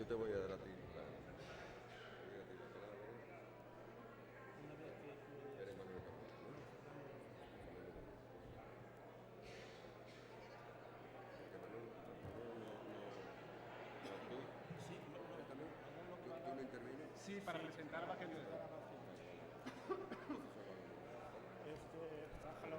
Yo te voy a dar a ti la, te voy a ti la palabra. Eres Manuel Campos, ¿no? Porque Manuel Sí, déjame, tú no intervienes. sí, para presentar la gente. Bájalo.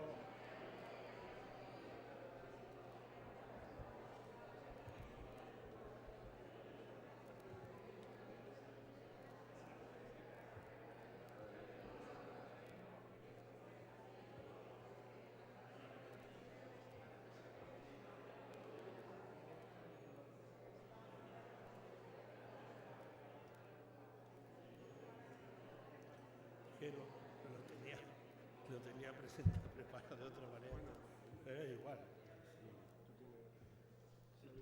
Que lo tenía presentado, preparado de otra manera. Pero es igual.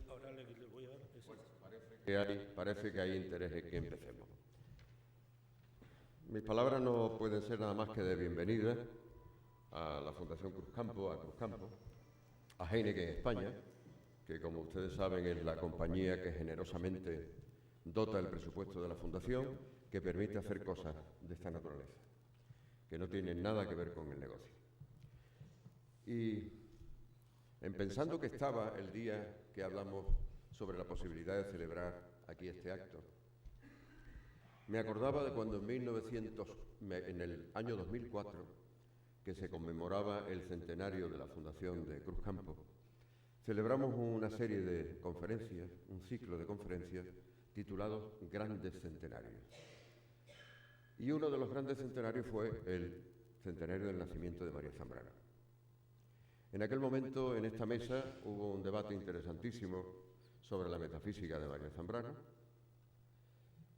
Ahora le voy a dar eso. Parece que hay interés en que empecemos. Mis palabras no pueden ser nada más que de bienvenida a la Fundación Cruzcampo, a Heineken España, que como ustedes saben es la compañía que generosamente dota el presupuesto de la Fundación, que permite hacer cosas de esta naturaleza, que no tienen nada que ver con el negocio. Y en pensando que estaba el día que hablamos sobre la posibilidad de celebrar aquí este acto, me acordaba de cuando en el año 2004, que se conmemoraba el centenario de la fundación de Cruzcampo, celebramos una serie de conferencias, un ciclo de conferencias titulados Grandes Centenarios. Y uno de los grandes centenarios fue el centenario del nacimiento de María Zambrano. En aquel momento, en esta mesa, hubo un debate interesantísimo sobre la metafísica de María Zambrano,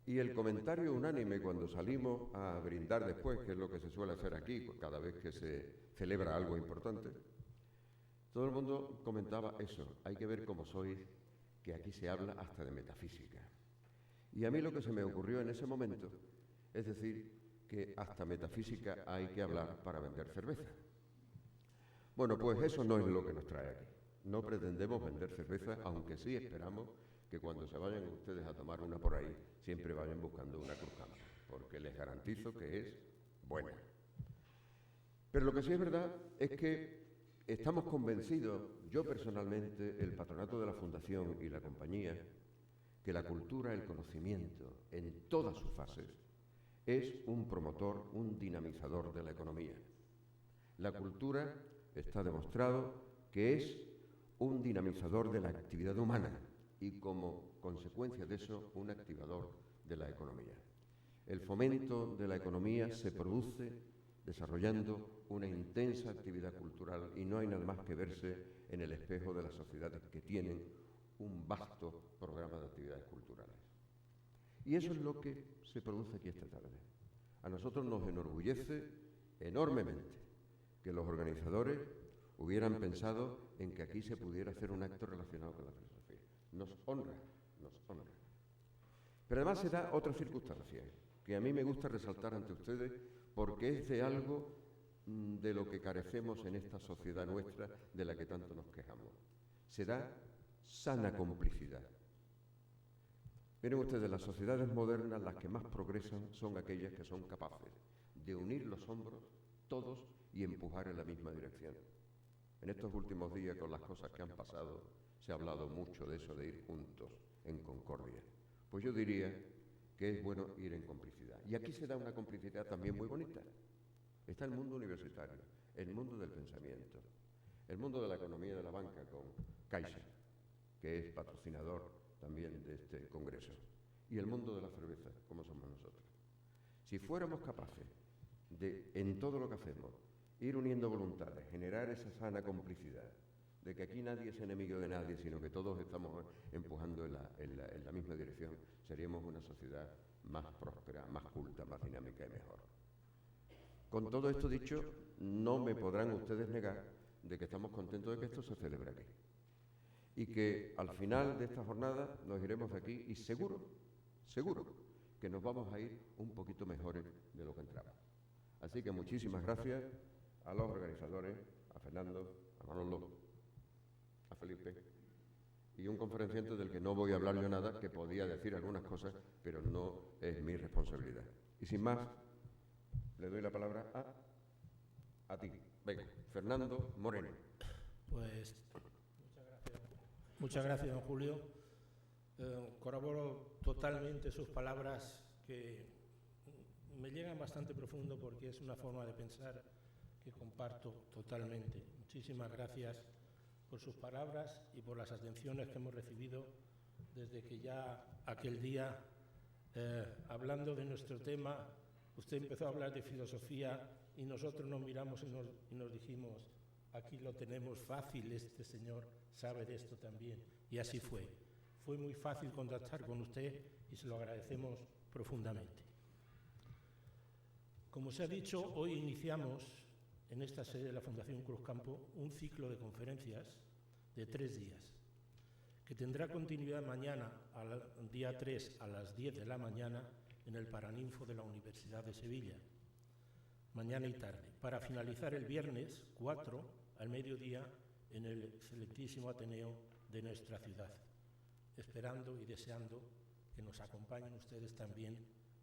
y el comentario unánime cuando salimos a brindar después, que es lo que se suele hacer aquí cada vez que se celebra algo importante, todo el mundo comentaba eso: hay que ver cómo sois, que aquí se habla hasta de metafísica. Y a mí lo que se me ocurrió en ese momento es decir que hasta metafísica hay que hablar para vender cerveza. Bueno, pues eso no es lo que nos trae aquí. No pretendemos vender cerveza, aunque sí esperamos que cuando se vayan ustedes a tomar una por ahí, siempre vayan buscando una Cruzcampo, porque les garantizo que es buena. Pero lo que sí es verdad es que estamos convencidos, yo personalmente, el patronato de la Fundación y la compañía, que la cultura, el conocimiento, en todas sus fases, es un promotor, un dinamizador de la economía. La cultura está demostrado que es un dinamizador de la actividad humana y, como consecuencia de eso, un activador de la economía. El fomento de la economía se produce desarrollando una intensa actividad cultural, y no hay nada más que verse en el espejo de las sociedades que tienen un vasto programa de actividades culturales. Y eso es lo que se produce aquí esta tarde. A nosotros nos enorgullece enormemente que los organizadores hubieran pensado en que aquí se pudiera hacer un acto relacionado con la filosofía. Nos honra, nos honra. Pero además se da otra circunstancia que a mí me gusta resaltar ante ustedes, porque es de algo de lo que carecemos en esta sociedad nuestra de la que tanto nos quejamos. Se da sana complicidad. Miren ustedes, las sociedades modernas, las que más progresan, son aquellas que son capaces de unir los hombros todos y empujar en la misma dirección. En estos últimos días, con las cosas que han pasado, se ha hablado mucho de eso, de ir juntos, en concordia. Pues yo diría que es bueno ir en complicidad. Y aquí se da una complicidad también muy bonita. Está el mundo universitario, el mundo del pensamiento, el mundo de la economía de la banca con Caixa, que es patrocinador también de este congreso, y el mundo de la cerveza, como somos nosotros. Si fuéramos capaces de, en todo lo que hacemos, ir uniendo voluntades, generar esa sana complicidad, de que aquí nadie es enemigo de nadie, sino que todos estamos empujando en la misma dirección, seríamos una sociedad más próspera, más culta, más dinámica y mejor. Con todo esto dicho, no me podrán ustedes negar de que estamos contentos de que esto se celebre aquí. Y que al final de esta jornada nos iremos de aquí y seguro que nos vamos a ir un poquito mejores de lo que entramos. Así que muchísimas gracias a los organizadores, a Fernando, a Manolo, a Felipe y un conferenciante del que no voy a hablar yo nada, que podía decir algunas cosas, pero no es mi responsabilidad. Y sin más, le doy la palabra a ti. Venga, Fernando Moreno. Pues muchas gracias, don Julio. Corroboro totalmente sus palabras, que me llegan bastante profundo porque es una forma de pensar que comparto totalmente. Muchísimas gracias por sus palabras y por las atenciones que hemos recibido desde que ya aquel día, hablando de nuestro tema, usted empezó a hablar de filosofía y nosotros nos miramos y nos dijimos, aquí lo tenemos fácil, este señor sabe de esto también. Y así fue. Fue muy fácil contactar con usted y se lo agradecemos profundamente. Como se ha dicho, hoy iniciamos en esta sede de la Fundación Cruzcampo un ciclo de conferencias de 3 días, que tendrá continuidad mañana, día 3, a las 10 de la mañana, en el Paraninfo de la Universidad de Sevilla, mañana y tarde, para finalizar el viernes 4 al mediodía en el excelentísimo Ateneo de nuestra ciudad, esperando y deseando que nos acompañen ustedes también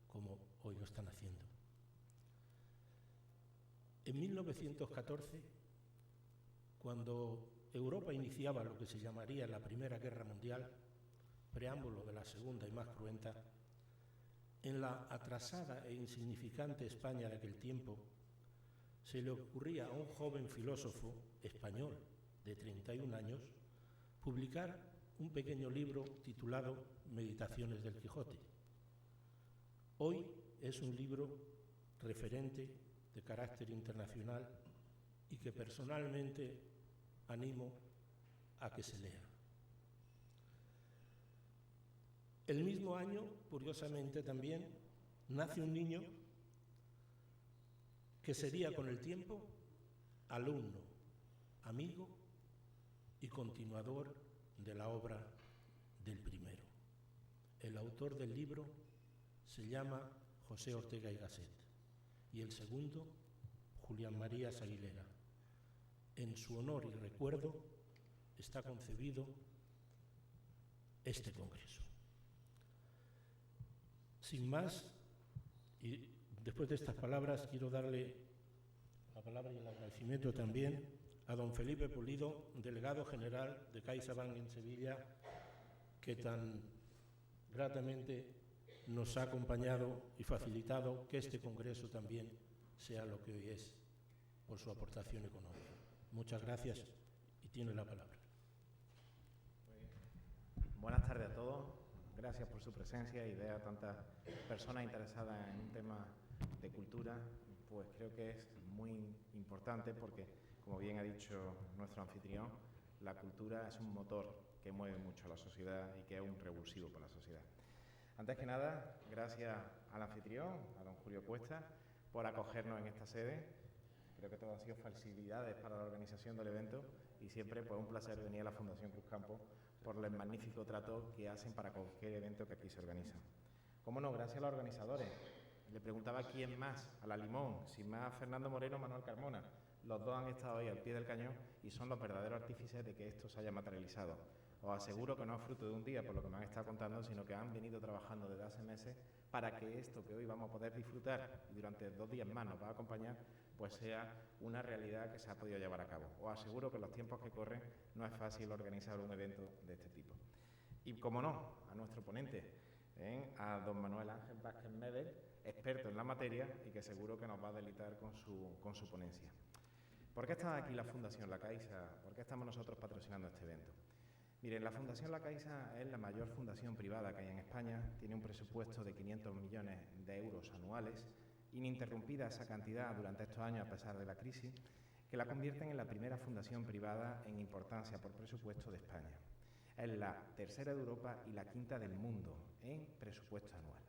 como hoy lo están haciendo. En 1914, cuando Europa iniciaba lo que se llamaría la Primera Guerra Mundial, preámbulo de la Segunda y más cruenta, en la atrasada e insignificante España de aquel tiempo, se le ocurría a un joven filósofo español de 31 años publicar un pequeño libro titulado Meditaciones del Quijote. Hoy es un libro referente de carácter internacional y que personalmente animo a que se lea. El mismo año, curiosamente también, nace un niño que sería con el tiempo alumno, amigo y continuador de la obra del primero. El autor del libro se llama José Ortega y Gasset y el segundo, Julián Marías Aguilera. En su honor y recuerdo está concebido este congreso. Sin más, y después de estas palabras, quiero darle la palabra y el agradecimiento también a don Felipe Pulido, delegado general de CaixaBank en Sevilla, que tan gratamente nos ha acompañado y facilitado que este congreso también sea lo que hoy es por su aportación económica. Muchas gracias y tiene la palabra. Buenas tardes a todos. Gracias por su presencia y ver a tantas personas interesadas en un tema de cultura, pues creo que es muy importante porque, como bien ha dicho nuestro anfitrión, la cultura es un motor que mueve mucho a la sociedad y que es un revulsivo para la sociedad. Antes que nada, gracias al anfitrión, a don Julio Cuesta, por acogernos en esta sede. Creo que todo han sido facilidades para la organización del evento y siempre pues un placer venir a la Fundación Cruzcampo por el magnífico trato que hacen para cualquier evento que aquí se organiza. Cómo no, gracias a los organizadores. Le preguntaba quién más, a la Limón, sin más Fernando Moreno o Manuel Carmona. Los dos han estado ahí al pie del cañón y son los verdaderos artífices de que esto se haya materializado. Os aseguro que no es fruto de un día, por lo que me han estado contando, sino que han venido trabajando desde hace meses para que esto que hoy vamos a poder disfrutar y durante 2 días más nos va a acompañar, pues sea una realidad que se ha podido llevar a cabo. Os aseguro que en los tiempos que corren no es fácil organizar un evento de este tipo. Y como no, a nuestro ponente, a don Manuel Ángel Vázquez Medel, experto en la materia y que seguro que nos va a deleitar con su ponencia. ¿Por qué está aquí la Fundación La Caixa? ¿Por qué estamos nosotros patrocinando este evento? Miren, la Fundación La Caixa es la mayor fundación privada que hay en España, tiene un presupuesto de 500 millones de euros anuales, ininterrumpida esa cantidad durante estos años a pesar de la crisis, que la convierten en la primera fundación privada en importancia por presupuesto de España. Es la tercera de Europa y la quinta del mundo en presupuesto anual.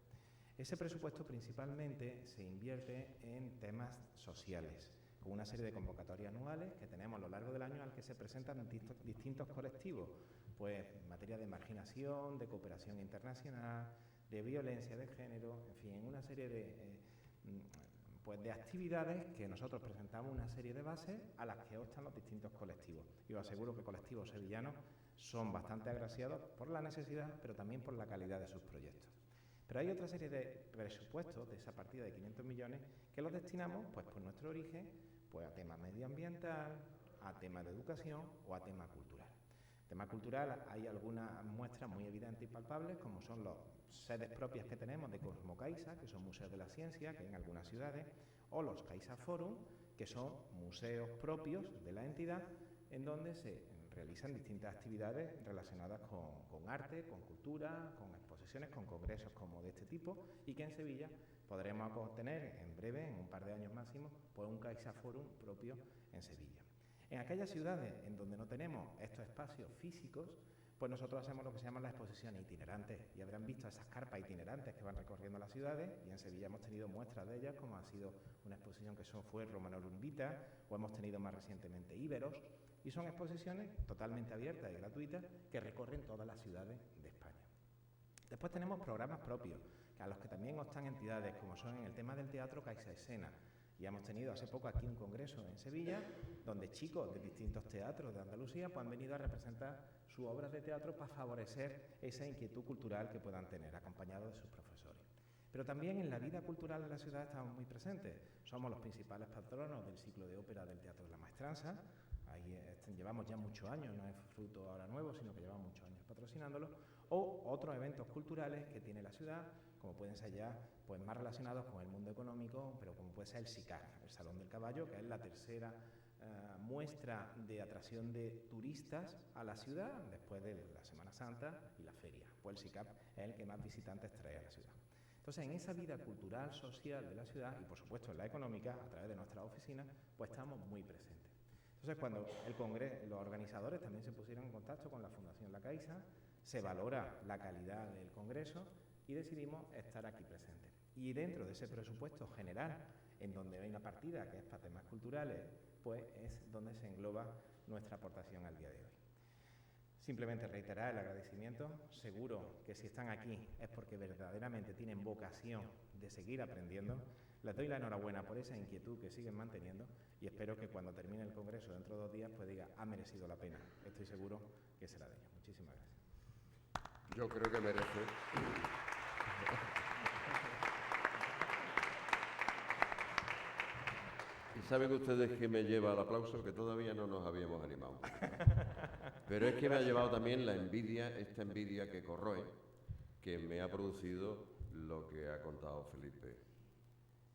Ese presupuesto principalmente se invierte en temas sociales, con una serie de convocatorias anuales que tenemos a lo largo del año al que se presentan distintos colectivos, pues en materia de marginación, de cooperación internacional, de violencia de género, en fin, en una serie de actividades que nosotros presentamos una serie de bases a las que optan los distintos colectivos. Y os aseguro que colectivos sevillanos son bastante agraciados por la necesidad, pero también por la calidad de sus proyectos. Pero hay otra serie de presupuestos de esa partida de 500 millones que los destinamos, pues por nuestro origen, pues a tema medioambiental, a tema de educación o a tema cultural. Tema cultural, hay algunas muestras muy evidentes y palpables, como son las sedes propias que tenemos de Cosmocaixa, que son museos de la ciencia, que hay en algunas ciudades, o los Caixa Forum, que son museos propios de la entidad, en donde se realizan distintas actividades relacionadas con arte, con cultura, con exposiciones, con congresos como de este tipo, y que en Sevilla podremos tener en breve, en un par de años máximo, pues un Caixa Forum propio en Sevilla. En aquellas ciudades en donde no tenemos estos espacios físicos, pues nosotros hacemos lo que se llaman las exposiciones itinerantes, y habrán visto esas carpas itinerantes que van recorriendo las ciudades, y en Sevilla hemos tenido muestras de ellas, como ha sido una exposición que fue Romano Lumbita, o hemos tenido más recientemente Íberos, y son exposiciones totalmente abiertas y gratuitas que recorren todas las ciudades de España. Después tenemos programas propios, a los que también optan entidades, como son en el tema del teatro Caixa Escena. Y hemos tenido hace poco aquí un congreso en Sevilla, donde chicos de distintos teatros de Andalucía pues, han venido a representar sus obras de teatro para favorecer esa inquietud cultural que puedan tener, acompañados de sus profesores. Pero también en la vida cultural de la ciudad estamos muy presentes. Somos los principales patronos del ciclo de ópera del Teatro de la Maestranza. Ahí llevamos ya muchos años, no es fruto ahora nuevo, sino que llevamos muchos años patrocinándolo. O otros eventos culturales que tiene la ciudad, como pueden ser ya pues, más relacionados con el mundo económico, pero como puede ser el SICAR, el Salón del Caballo, que es la tercera muestra de atracción de turistas a la ciudad, después de la Semana Santa y la feria. Pues el SICAR es el que más visitantes trae a la ciudad. Entonces, en esa vida cultural, social de la ciudad, y por supuesto en la económica, a través de nuestras oficinas, pues estamos muy presentes. Entonces, cuando el Congreso, los organizadores también se pusieron en contacto con la Fundación La Caixa, se valora la calidad del Congreso y decidimos estar aquí presentes. Y dentro de ese presupuesto general, en donde hay una partida que es para temas culturales, pues es donde se engloba nuestra aportación al día de hoy. Simplemente reiterar el agradecimiento. Seguro que si están aquí es porque verdaderamente tienen vocación de seguir aprendiendo. Les doy la enhorabuena por esa inquietud que siguen manteniendo y espero que cuando termine el Congreso dentro de 2 días pues diga, ha merecido la pena. Estoy seguro que será de ello. Muchísimas gracias. Yo creo que merece. Y saben ustedes que me lleva al aplauso, que todavía no nos habíamos animado. Pero es que me ha llevado también la envidia, esta envidia que corroe, que me ha producido lo que ha contado Felipe.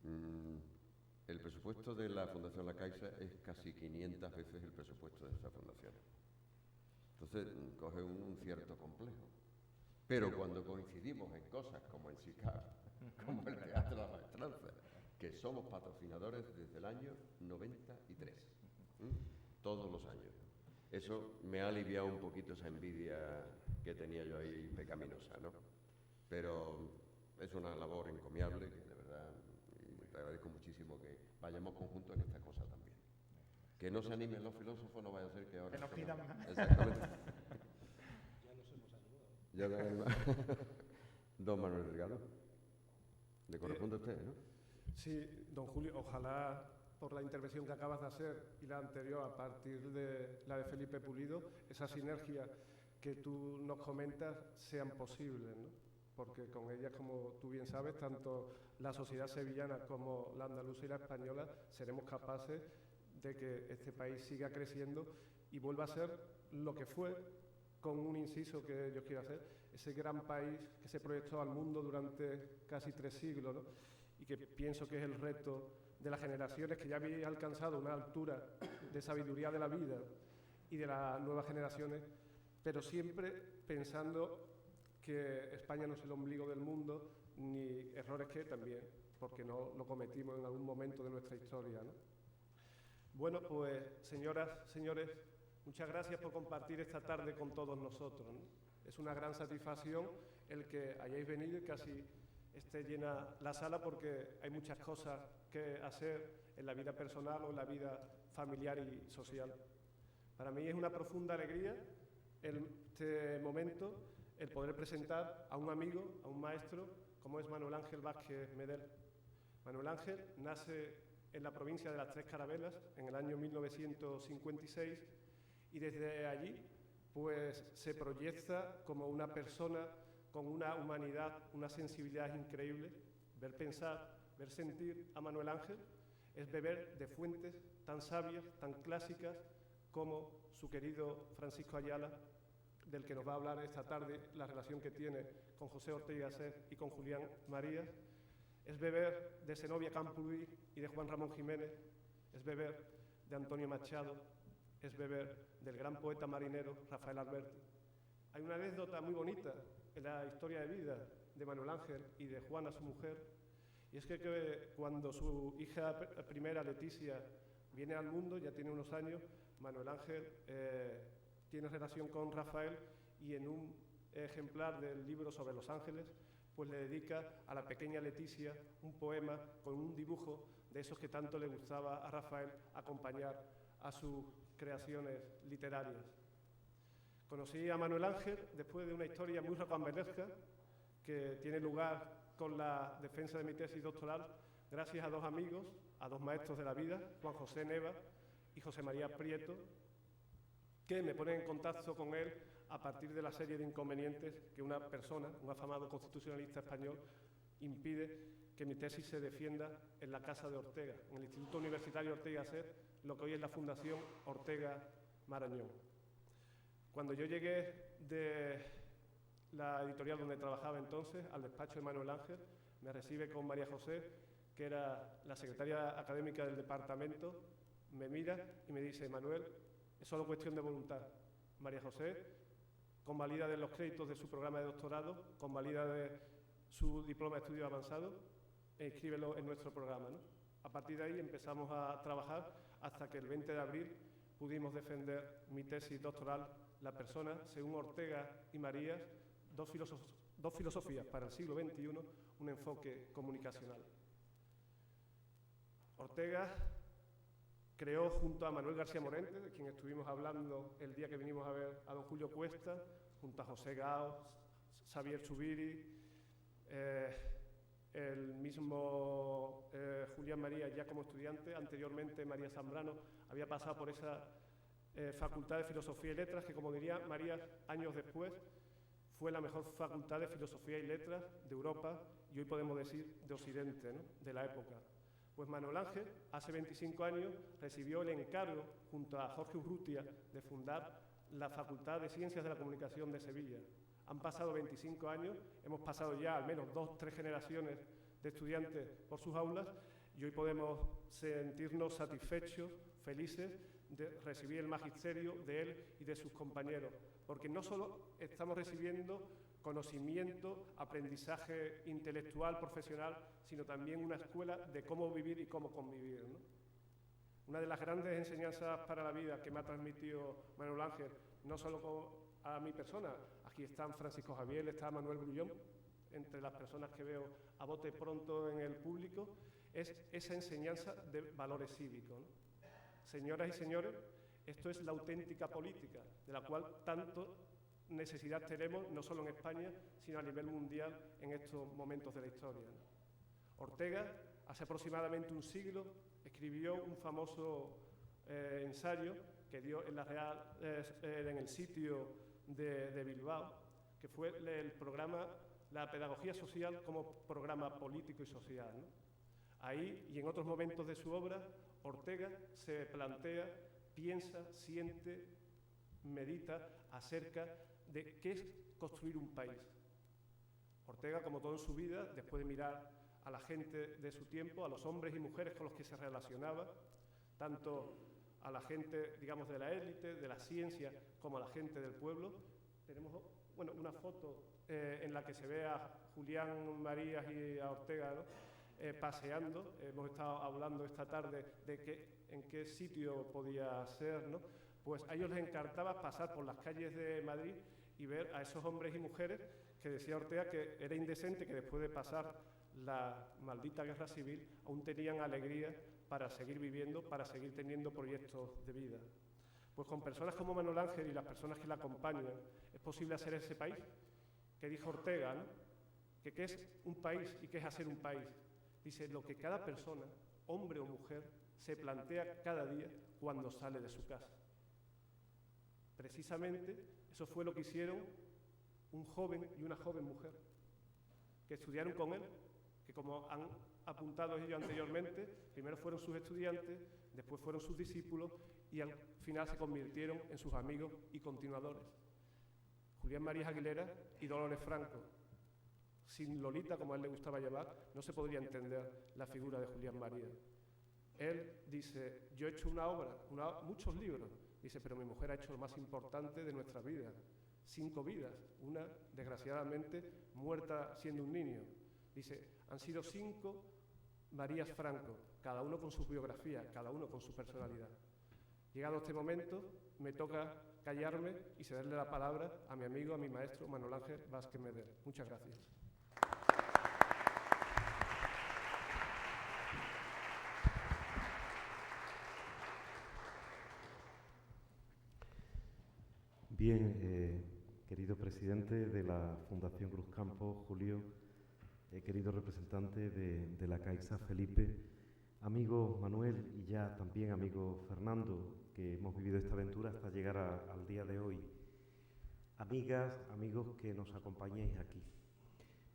El presupuesto de la Fundación La Caixa es casi 500 veces el presupuesto de esta fundación. Entonces, coge un cierto complejo. Pero cuando coincidimos en cosas como el SICAR, como el Teatro de la Maestranza, que somos patrocinadores desde el año 93, todos los años. Eso me ha aliviado un poquito esa envidia que tenía yo ahí pecaminosa, ¿no? Pero es una labor encomiable que de verdad y te agradezco muchísimo que vayamos conjuntos en esta cosa también. Que no se animen los filósofos, no vaya a ser que ahora... Que nos pidan más. Exactamente. Ya nos hemos animado. Don Manuel Delgado, le corresponde a usted, ¿no? Sí, don Julio, ojalá por la intervención que acabas de hacer y la anterior, a partir de la de Felipe Pulido, esa sinergia que tú nos comentas sean posibles, ¿no? Porque con ellas, como tú bien sabes, tanto la sociedad sevillana como la andaluza y la española seremos capaces de que este país siga creciendo y vuelva a ser lo que fue, con un inciso que yo quiero hacer, ese gran país que se proyectó al mundo durante casi 3 siglos, ¿no? Y que pienso que es el reto de las generaciones que ya habéis alcanzado una altura de sabiduría de la vida y de las nuevas generaciones, pero siempre pensando que España no es el ombligo del mundo, ni errores que también, porque no lo cometimos en algún momento de nuestra historia, ¿no? Bueno, pues señoras, señores, muchas gracias por compartir esta tarde con todos nosotros, ¿no? Es una gran satisfacción el que hayáis venido y casi esté llena la sala porque hay muchas cosas que hacer en la vida personal o en la vida familiar y social. Para mí es una profunda alegría en este momento el poder presentar a un amigo, a un maestro, como es Manuel Ángel Vázquez Medel. Manuel Ángel nace en la provincia de las Tres Carabelas en el año 1956 y desde allí pues se proyecta como una persona con una humanidad, una sensibilidad increíble. Ver pensar, ver sentir a Manuel Ángel es beber de fuentes tan sabias, tan clásicas como su querido Francisco Ayala, del que nos va a hablar esta tarde, la relación que tiene con José Ortega y Gasset y con Julián Marías. Es beber de Zenobia Camprubí y de Juan Ramón Jiménez, es beber de Antonio Machado, es beber del gran poeta marinero Rafael Alberti. Hay una anécdota muy bonita en la historia de vida de Manuel Ángel y de Juana, su mujer, y es que cuando su hija primera, Leticia, viene al mundo, ya tiene unos años, Manuel Ángel tiene relación con Rafael y en un ejemplar del libro sobre Los Ángeles, pues le dedica a la pequeña Leticia un poema con un dibujo de esos que tanto le gustaba a Rafael acompañar a sus creaciones literarias. Conocí a Manuel Ángel después de una historia muy rocambolesca que tiene lugar con la defensa de mi tesis doctoral, gracias a dos amigos, a dos maestros de la vida, Juan José Neva y José María Prieto, que me ponen en contacto con él a partir de la serie de inconvenientes que una persona, un afamado constitucionalista español, impide que mi tesis se defienda en la Casa de Ortega, en el Instituto Universitario Ortega y Gasset, lo que hoy es la Fundación Ortega Marañón. Cuando yo llegué de la editorial donde trabajaba entonces, al despacho de Manuel Ángel, me recibe con María José, que era la secretaria académica del departamento, me mira y me dice: Manuel, es solo cuestión de voluntad. María José convalida de los créditos de su programa de doctorado, convalida de su diploma de estudios avanzados e inscríbelo en nuestro programa, ¿no? A partir de ahí empezamos a trabajar hasta que el 20 de abril pudimos defender mi tesis doctoral, La persona, según Ortega y Marías, dos filosofías para el siglo XXI, un enfoque comunicacional. Ortega creó junto a Manuel García Morente, de quien estuvimos hablando el día que vinimos a ver a don Julio Cuesta, junto a José Gao, Xavier Zubiri, el mismo Julián Marías ya como estudiante. Anteriormente María Zambrano había pasado por esa Facultad de Filosofía y Letras, que, como diría Marías años después, fue la mejor facultad de Filosofía y Letras de Europa y hoy podemos decir de Occidente, ¿no?, de la época. Pues Manuel Ángel, hace 25 años, recibió el encargo, junto a Jorge Urrutia, de fundar la Facultad de Ciencias de la Comunicación de Sevilla. Han pasado 25 años, hemos pasado ya al menos 2 o 3 generaciones de estudiantes por sus aulas y hoy podemos sentirnos satisfechos, felices de recibir el magisterio de él y de sus compañeros, porque no solo estamos recibiendo conocimiento, aprendizaje intelectual, profesional, sino también una escuela de cómo vivir y cómo convivir, ¿no? Una de las grandes enseñanzas para la vida que me ha transmitido Manuel Ángel, no solo a mi persona, aquí están Francisco Javier, está Manuel Grullón, entre las personas que veo a bote pronto en el público, es esa enseñanza de valores cívicos, ¿no? Señoras y señores, esto es la auténtica política, de la cual tanto necesidad tenemos, no solo en España, sino a nivel mundial en estos momentos de la historia, ¿no? Ortega, hace aproximadamente un siglo, escribió un famoso ensayo que dio en en el sitio de Bilbao, que fue el programa La pedagogía social como programa político y social, ¿no? Ahí y en otros momentos de su obra, Ortega se plantea, piensa, siente, medita acerca de qué es construir un país. Ortega, como todo en su vida, después de mirar a la gente de su tiempo, a los hombres y mujeres con los que se relacionaba, tanto a la gente, digamos, de la élite, de la ciencia, como a la gente del pueblo. Tenemos, bueno, una foto en la que se ve a Julián Marías y a Ortega, ¿no?, paseando. Hemos estado hablando esta tarde de en qué sitio podía ser, ¿no? Pues a ellos les encantaba pasar por las calles de Madrid y ver a esos hombres y mujeres que decía Ortega que era indecente que después de pasar la maldita guerra civil aún tenían alegría para seguir viviendo, para seguir teniendo proyectos de vida. Pues con personas como Manuel Ángel y las personas que la acompañan es posible hacer ese país que dijo Ortega, ¿no?, que qué es un país y qué es hacer un país. Dice, lo que cada persona, hombre o mujer, se plantea cada día cuando sale de su casa. Precisamente Eso fue lo que hicieron un joven y una joven mujer, que estudiaron con él, que como han apuntado ellos anteriormente, primero fueron sus estudiantes, después fueron sus discípulos y al final se convirtieron en sus amigos y continuadores. Julián Marías Aguilera y Dolores Franco. Sin Lolita, como a él le gustaba llamar, no se podría entender la figura de Julián Marías. Él dice, yo he hecho una obra, muchos libros, dice, pero mi mujer ha hecho lo más importante de nuestra vida, 5 vidas, una desgraciadamente muerta siendo un niño. Dice, han sido 5 Marías Franco, cada uno con su biografía, cada uno con su personalidad. Llegado este momento, me toca callarme y cederle la palabra a mi amigo, a mi maestro, Manuel Ángel Vázquez Meder. Muchas gracias. Bien, querido presidente de la Fundación Cruzcampo, Julio, querido representante de la Caixa, Felipe, amigo Manuel y ya también amigo Fernando, que hemos vivido esta aventura hasta llegar al día de hoy. Amigas, amigos que nos acompañáis aquí.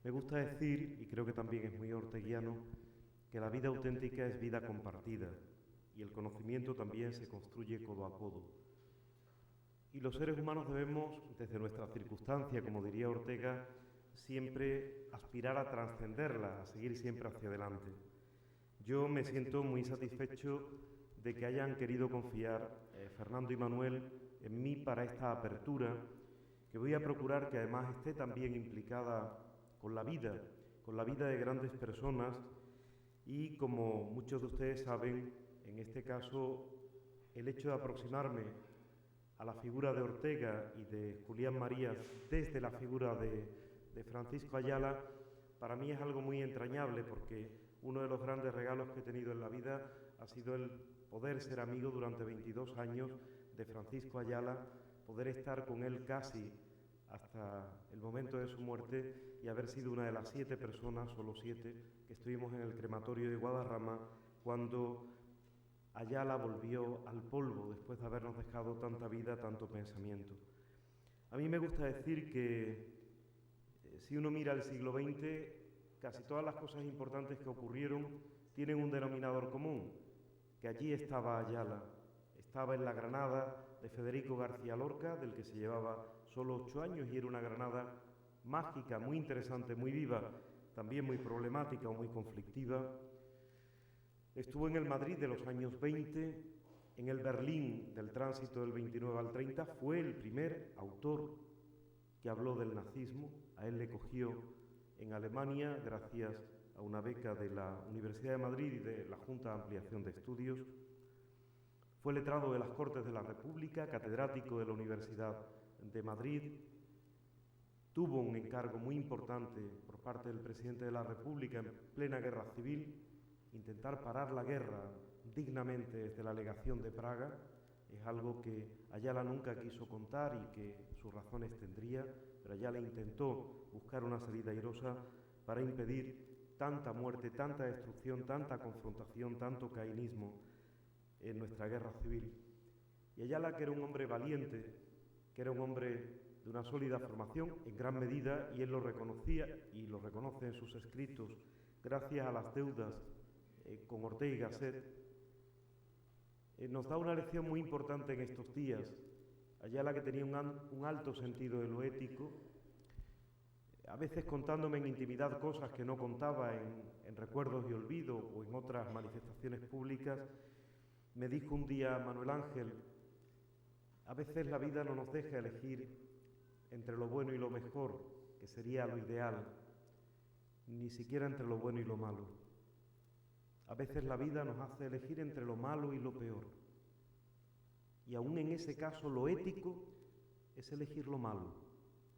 Me gusta decir, y creo que también es muy orteguiano, que la vida auténtica es vida compartida y el conocimiento también se construye codo a codo. Y los seres humanos debemos, desde nuestra circunstancia, como diría Ortega, siempre aspirar a trascenderla, a seguir siempre hacia adelante. Yo me siento muy satisfecho de que hayan querido confiar Fernando y Manuel en mí para esta apertura, que voy a procurar que además esté también implicada con la vida de grandes personas y, como muchos de ustedes saben, en este caso, el hecho de aproximarme a la figura de Ortega y de Julián Marías desde la figura de Francisco Ayala, para mí es algo muy entrañable, porque uno de los grandes regalos que he tenido en la vida ha sido el poder ser amigo durante 22 años de Francisco Ayala, poder estar con él casi hasta el momento de su muerte y haber sido una de las 7 personas, solo 7, que estuvimos en el crematorio de Guadarrama cuando Ayala volvió al polvo después de habernos dejado tanta vida, tanto pensamiento. A mí me gusta decir que si uno mira el siglo XX, casi todas las cosas importantes que ocurrieron tienen un denominador común, que allí estaba Ayala, estaba en la Granada de Federico García Lorca, del que se llevaba solo 8 años y era una Granada mágica, muy interesante, muy viva, también muy problemática o muy conflictiva. Estuvo en el Madrid de los años 20, en el Berlín del tránsito del 29 al 30, fue el primer autor que habló del nazismo. A él le cogió en Alemania gracias a una beca de la Universidad de Madrid y de la Junta de Ampliación de Estudios. Fue letrado de las Cortes de la República, catedrático de la Universidad de Madrid. Tuvo un encargo muy importante por parte del presidente de la República en plena guerra civil, intentar parar la guerra dignamente desde la legación de Praga. Es algo que Ayala nunca quiso contar y que sus razones tendría, pero Ayala intentó buscar una salida airosa para impedir tanta muerte, tanta destrucción, tanta confrontación, tanto caínismo en nuestra guerra civil. Y Ayala, que era un hombre valiente, que era un hombre de una sólida formación, en gran medida, y él lo reconocía y lo reconoce en sus escritos, gracias a las deudas con Ortega y Gasset, nos da una lección muy importante en estos días. Ayala, que tenía un alto sentido de lo ético, a veces contándome en intimidad cosas que no contaba en recuerdos y olvido o en otras manifestaciones públicas, me dijo un día: Manuel Ángel, a veces la vida no nos deja elegir entre lo bueno y lo mejor, que sería lo ideal, ni siquiera entre lo bueno y lo malo. A veces la vida nos hace elegir entre lo malo y lo peor. Y aún en ese caso lo ético es elegir lo malo,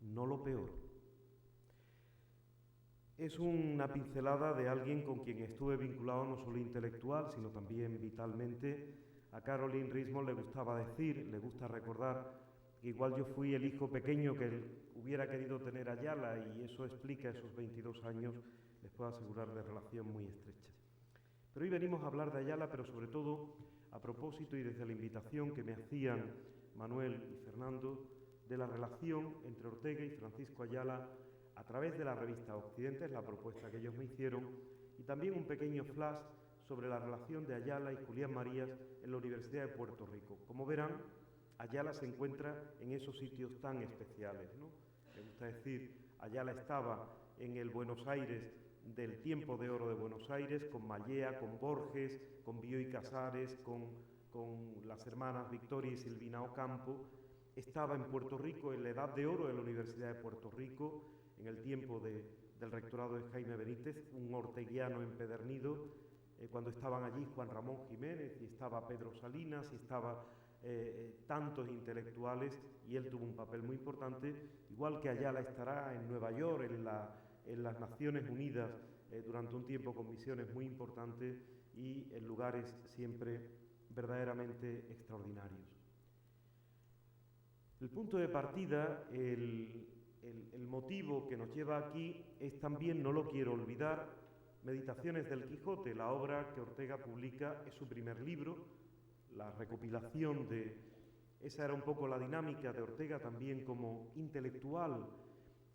no lo peor. Es una pincelada de alguien con quien estuve vinculado no solo intelectual, sino también vitalmente. A Caroline Rismond le gustaba decir, le gusta recordar, que igual yo fui el hijo pequeño que él hubiera querido tener Ayala, y eso explica esos 22 años, les puedo asegurar, de relación muy estrecha. Pero hoy venimos a hablar de Ayala, pero sobre todo, a propósito y desde la invitación que me hacían Manuel y Fernando, de la relación entre Ortega y Francisco Ayala a través de la revista Occidente, es la propuesta que ellos me hicieron, y también un pequeño flash sobre la relación de Ayala y Julián Marías en la Universidad de Puerto Rico. Como verán, Ayala se encuentra en esos sitios tan especiales, ¿no? Me gusta decir, Ayala estaba en el Buenos Aires del tiempo de oro de Buenos Aires, con Mallea, con Borges, con Bioy Casares, con las hermanas Victoria y Silvina Ocampo. Estaba en Puerto Rico en la edad de oro de la Universidad de Puerto Rico, en el tiempo del rectorado de Jaime Benítez, un orteguiano empedernido, cuando estaban allí Juan Ramón Jiménez y estaba Pedro Salinas y estaba tantos intelectuales, y él tuvo un papel muy importante, igual que Ayala estará en Nueva York, en las Naciones Unidas, durante un tiempo con misiones muy importantes y en lugares siempre verdaderamente extraordinarios. El punto de partida, el motivo que nos lleva aquí es también, no lo quiero olvidar, Meditaciones del Quijote, la obra que Ortega publica, es su primer libro, la recopilación de... Esa era un poco la dinámica de Ortega también como intelectual,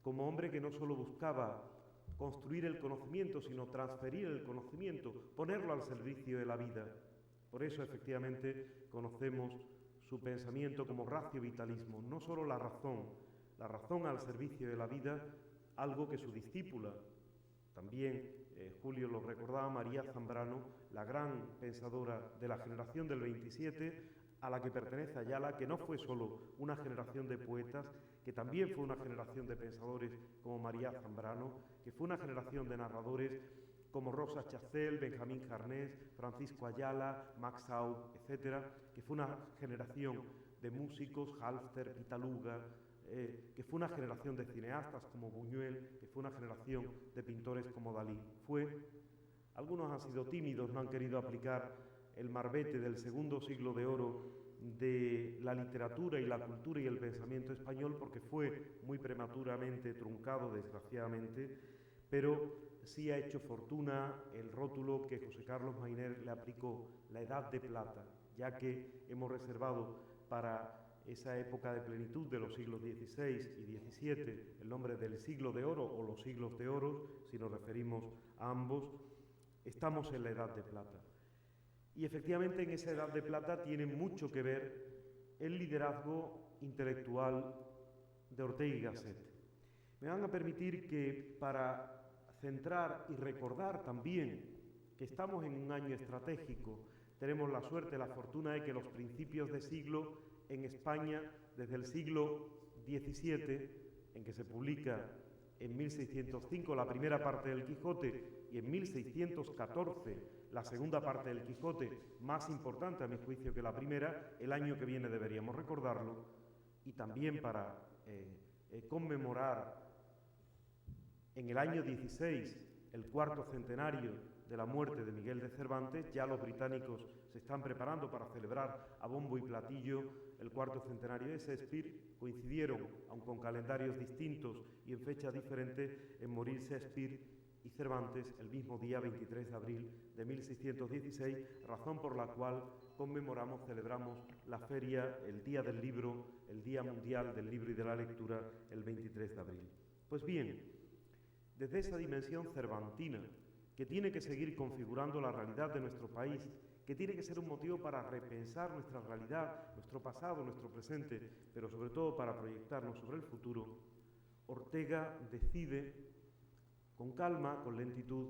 como hombre que no solo buscaba construir el conocimiento, sino transferir el conocimiento, ponerlo al servicio de la vida. Por eso, efectivamente, conocemos su pensamiento como ratio vitalismo, no solo la razón al servicio de la vida, algo que su discípula, también Julio lo recordaba, María Zambrano, la gran pensadora de la generación del 27, a la que pertenece Ayala, que no fue solo una generación de poetas, que también fue una generación de pensadores como María Zambrano, que fue una generación de narradores como Rosa Chacel, Benjamín Jarnés, Francisco Ayala, Max Aub, etc., que fue una generación de músicos, Halfter, Pitaluga, que fue una generación de cineastas como Buñuel, que fue una generación de pintores como Dalí. Algunos han sido tímidos, no han querido aplicar el marbete del segundo siglo de oro de la literatura y la cultura y el pensamiento español, porque fue muy prematuramente truncado, desgraciadamente, pero sí ha hecho fortuna el rótulo que José Carlos Mainer le aplicó, la Edad de Plata, ya que hemos reservado para esa época de plenitud de los siglos XVI y XVII el nombre del siglo de oro o los siglos de oro, si nos referimos a ambos. Estamos en la Edad de Plata. Y efectivamente en esa Edad de Plata tiene mucho que ver el liderazgo intelectual de Ortega y Gasset. Me van a permitir que, para centrar y recordar también que estamos en un año estratégico, tenemos la suerte, la fortuna de que los principios de siglo en España, desde el siglo XVII, en que se publica en 1605 la primera parte del Quijote y en 1614 la segunda parte del Quijote, más importante a mi juicio que la primera, el año que viene deberíamos recordarlo, y también para conmemorar en el año 16 el cuarto centenario de la muerte de Miguel de Cervantes. Ya los británicos se están preparando para celebrar a bombo y platillo el cuarto centenario de Shakespeare. Coincidieron, aun con calendarios distintos y en fecha diferente, en morir Shakespeare y Cervantes el mismo día 23 de abril de 1616, razón por la cual conmemoramos, celebramos la feria, el Día del Libro, el Día Mundial del Libro y de la Lectura, el 23 de abril. Pues bien, desde esa dimensión cervantina, que tiene que seguir configurando la realidad de nuestro país, que tiene que ser un motivo para repensar nuestra realidad, nuestro pasado, nuestro presente, pero sobre todo para proyectarnos sobre el futuro, Ortega decide, con calma, con lentitud,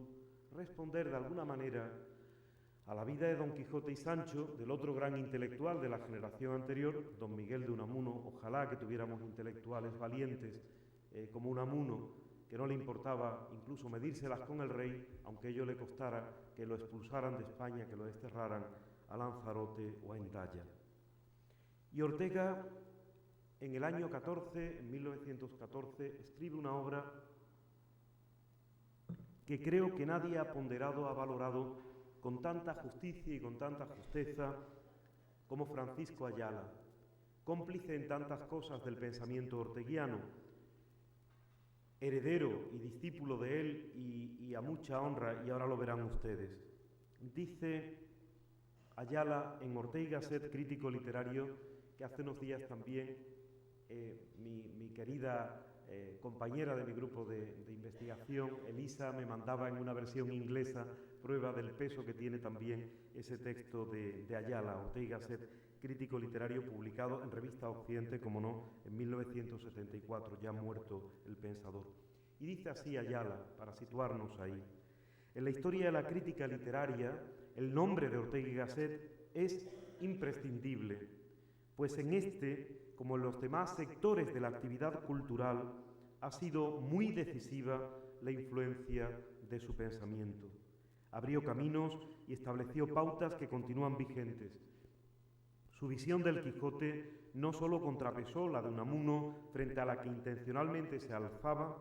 responder de alguna manera a la vida de Don Quijote y Sancho, del otro gran intelectual de la generación anterior, Don Miguel de Unamuno. Ojalá que tuviéramos intelectuales valientes como Unamuno, que no le importaba incluso medírselas con el rey, aunque ello le costara que lo expulsaran de España, que lo desterraran a Lanzarote o a Hendaya. Y Ortega, en el año 14, en 1914, escribe una obra que creo que nadie ha ponderado, ha valorado con tanta justicia y con tanta justeza como Francisco Ayala, cómplice en tantas cosas del pensamiento orteguiano, heredero y discípulo de él y a mucha honra, y ahora lo verán ustedes. Dice Ayala en Ortega y Gasset, crítico literario, que hace unos días también mi querida compañera de mi grupo de investigación, Elisa, me mandaba en una versión inglesa prueba del peso que tiene también ese texto de Ayala, Ortega y Gasset, crítico literario, publicado en Revista Occidente, como no, en 1974, ya muerto el pensador. Y dice así Ayala, para situarnos ahí: en la historia de la crítica literaria, el nombre de Ortega y Gasset es imprescindible, pues en este, como en los demás sectores de la actividad cultural, ha sido muy decisiva la influencia de su pensamiento. Abrió caminos y estableció pautas que continúan vigentes. Su visión del Quijote no solo contrapesó la de Unamuno, frente a la que intencionalmente se alzaba,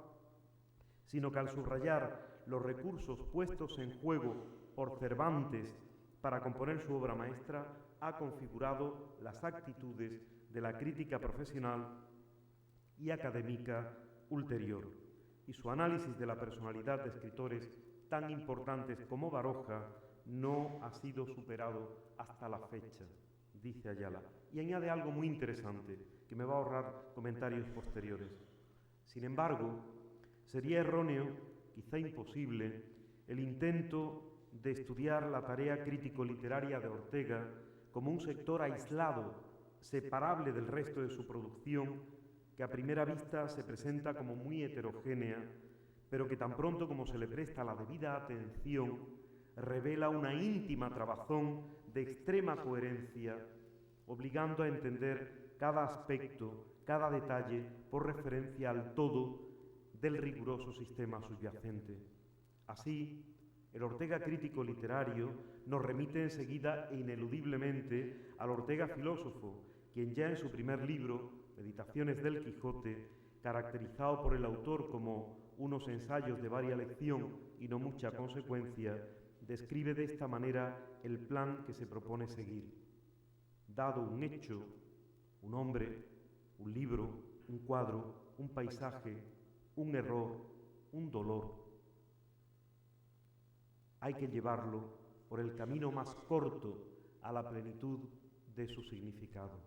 sino que al subrayar los recursos puestos en juego por Cervantes para componer su obra maestra, ha configurado las actitudes de la crítica profesional y académica ulterior, y su análisis de la personalidad de escritores tan importantes como Baroja no ha sido superado hasta la fecha, dice Ayala. Y añade algo muy interesante, que me va a ahorrar comentarios posteriores. Sin embargo, sería erróneo, quizá imposible, el intento de estudiar la tarea crítico-literaria de Ortega como un sector aislado, separable del resto de su producción, que a primera vista se presenta como muy heterogénea, pero que tan pronto como se le presta la debida atención, revela una íntima trabazón de extrema coherencia, obligando a entender cada aspecto, cada detalle, por referencia al todo del riguroso sistema subyacente. Así, el Ortega crítico literario nos remite enseguida e ineludiblemente al Ortega filósofo, quien ya en su primer libro, Meditaciones del Quijote, caracterizado por el autor como unos ensayos de varia lección y no mucha consecuencia, describe de esta manera el plan que se propone seguir. Dado un hecho, un hombre, un libro, un cuadro, un paisaje, un error, un dolor, hay que llevarlo por el camino más corto a la plenitud de su significado.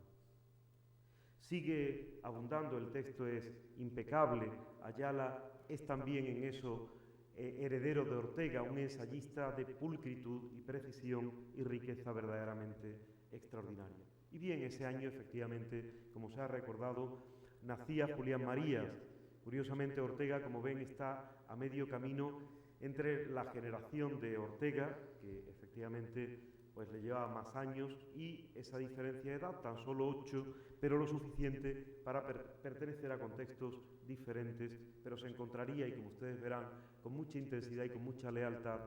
Sigue abundando, el texto es impecable. Ayala es también en eso heredero de Ortega, un ensayista de pulcritud y precisión y riqueza verdaderamente extraordinaria. Y bien, ese año, efectivamente, como se ha recordado, nacía Julián Marías. Curiosamente, Ortega, como ven, está a medio camino entre la generación de Ortega, que efectivamente pues le lleva más años, y esa diferencia de edad, tan solo 8, pero lo suficiente para pertenecer a contextos diferentes, pero se encontraría, y como ustedes verán, con mucha intensidad y con mucha lealtad,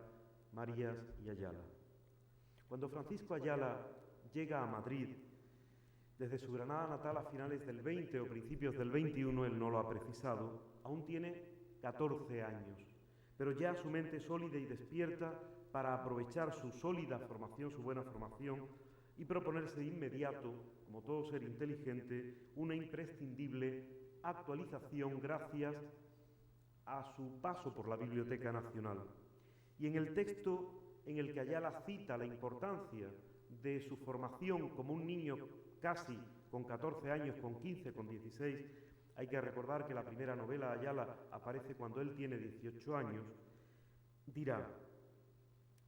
Marías y Ayala. Cuando Francisco Ayala llega a Madrid, desde su Granada natal a finales del 20 o principios del 21, él no lo ha precisado, aún tiene 14 años, pero ya su mente sólida y despierta para aprovechar su sólida formación, su buena formación, y proponerse de inmediato, como todo ser inteligente, una imprescindible actualización gracias a su paso por la Biblioteca Nacional. Y en el texto en el que Ayala cita la importancia de su formación como un niño casi con 14 años, con 15, con 16, hay que recordar que la primera novela de Ayala aparece cuando él tiene 18 años, dirá: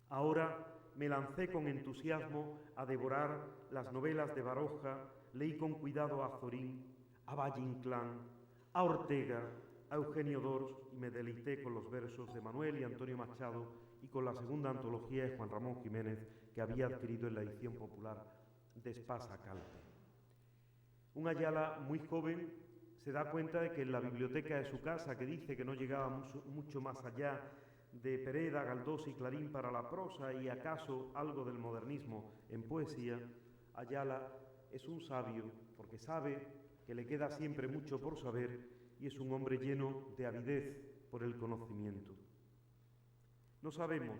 ahora me lancé con entusiasmo a devorar las novelas de Baroja, leí con cuidado a Azorín, a Valle Inclán, a Ortega, a Eugenio d'Ors, y me deleité con los versos de Manuel y Antonio Machado y con la segunda antología de Juan Ramón Jiménez que había adquirido en la edición popular de Espasa Calpe. Un Ayala muy joven se da cuenta de que en la biblioteca de su casa, que dice que no llegaba mucho más allá de Pereda, Galdós y Clarín para la prosa y acaso algo del modernismo en poesía, Ayala es un sabio porque sabe que le queda siempre mucho por saber y es un hombre lleno de avidez por el conocimiento. No sabemos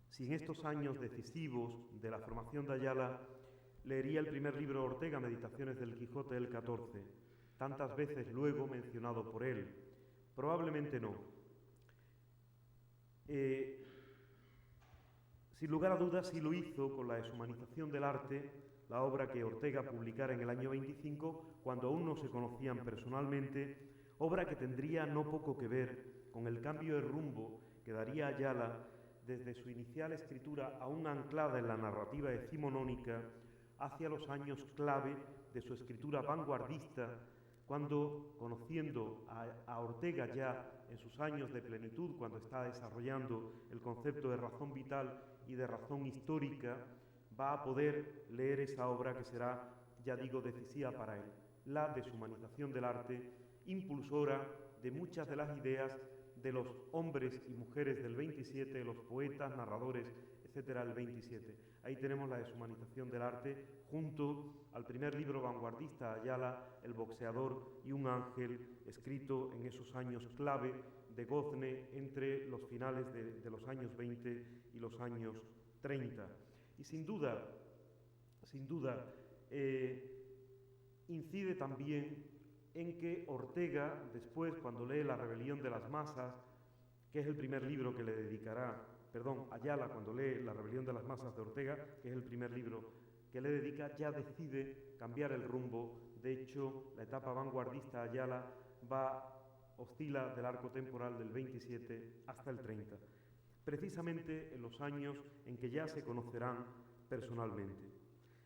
si en estos años decisivos de la formación de Ayala leería el primer libro de Ortega, Meditaciones del Quijote del 14, tantas veces luego mencionado por él. Probablemente no. Sin lugar a dudas, sí lo hizo con la deshumanización del arte, la obra que Ortega publicara en el año 25, cuando aún no se conocían personalmente, obra que tendría no poco que ver con el cambio de rumbo que daría Ayala desde su inicial escritura aún anclada en la narrativa decimonónica hacia los años clave de su escritura vanguardista, cuando, conociendo a Ortega ya en sus años de plenitud, cuando está desarrollando el concepto de razón vital y de razón histórica, va a poder leer esa obra que será, ya digo, decisiva para él, la deshumanización del arte, impulsora de muchas de las ideas de los hombres y mujeres del 27, de los poetas, narradores, etcétera, del 27. Ahí tenemos la deshumanización del arte junto al primer libro vanguardista Ayala, El boxeador y un ángel, escrito en esos años clave de gozne entre los finales de los años 20 y los años 30. Y sin duda, incide también en que Ortega, después, cuando lee La rebelión de las masas, que es el primer libro que le dedicará, Ayala, cuando lee La rebelión de las masas de Ortega, que es el primer libro que le dedica, ya decide cambiar el rumbo. De hecho, la etapa vanguardista Ayala oscila del arco temporal del 27 hasta el 30, precisamente en los años en que ya se conocerán personalmente.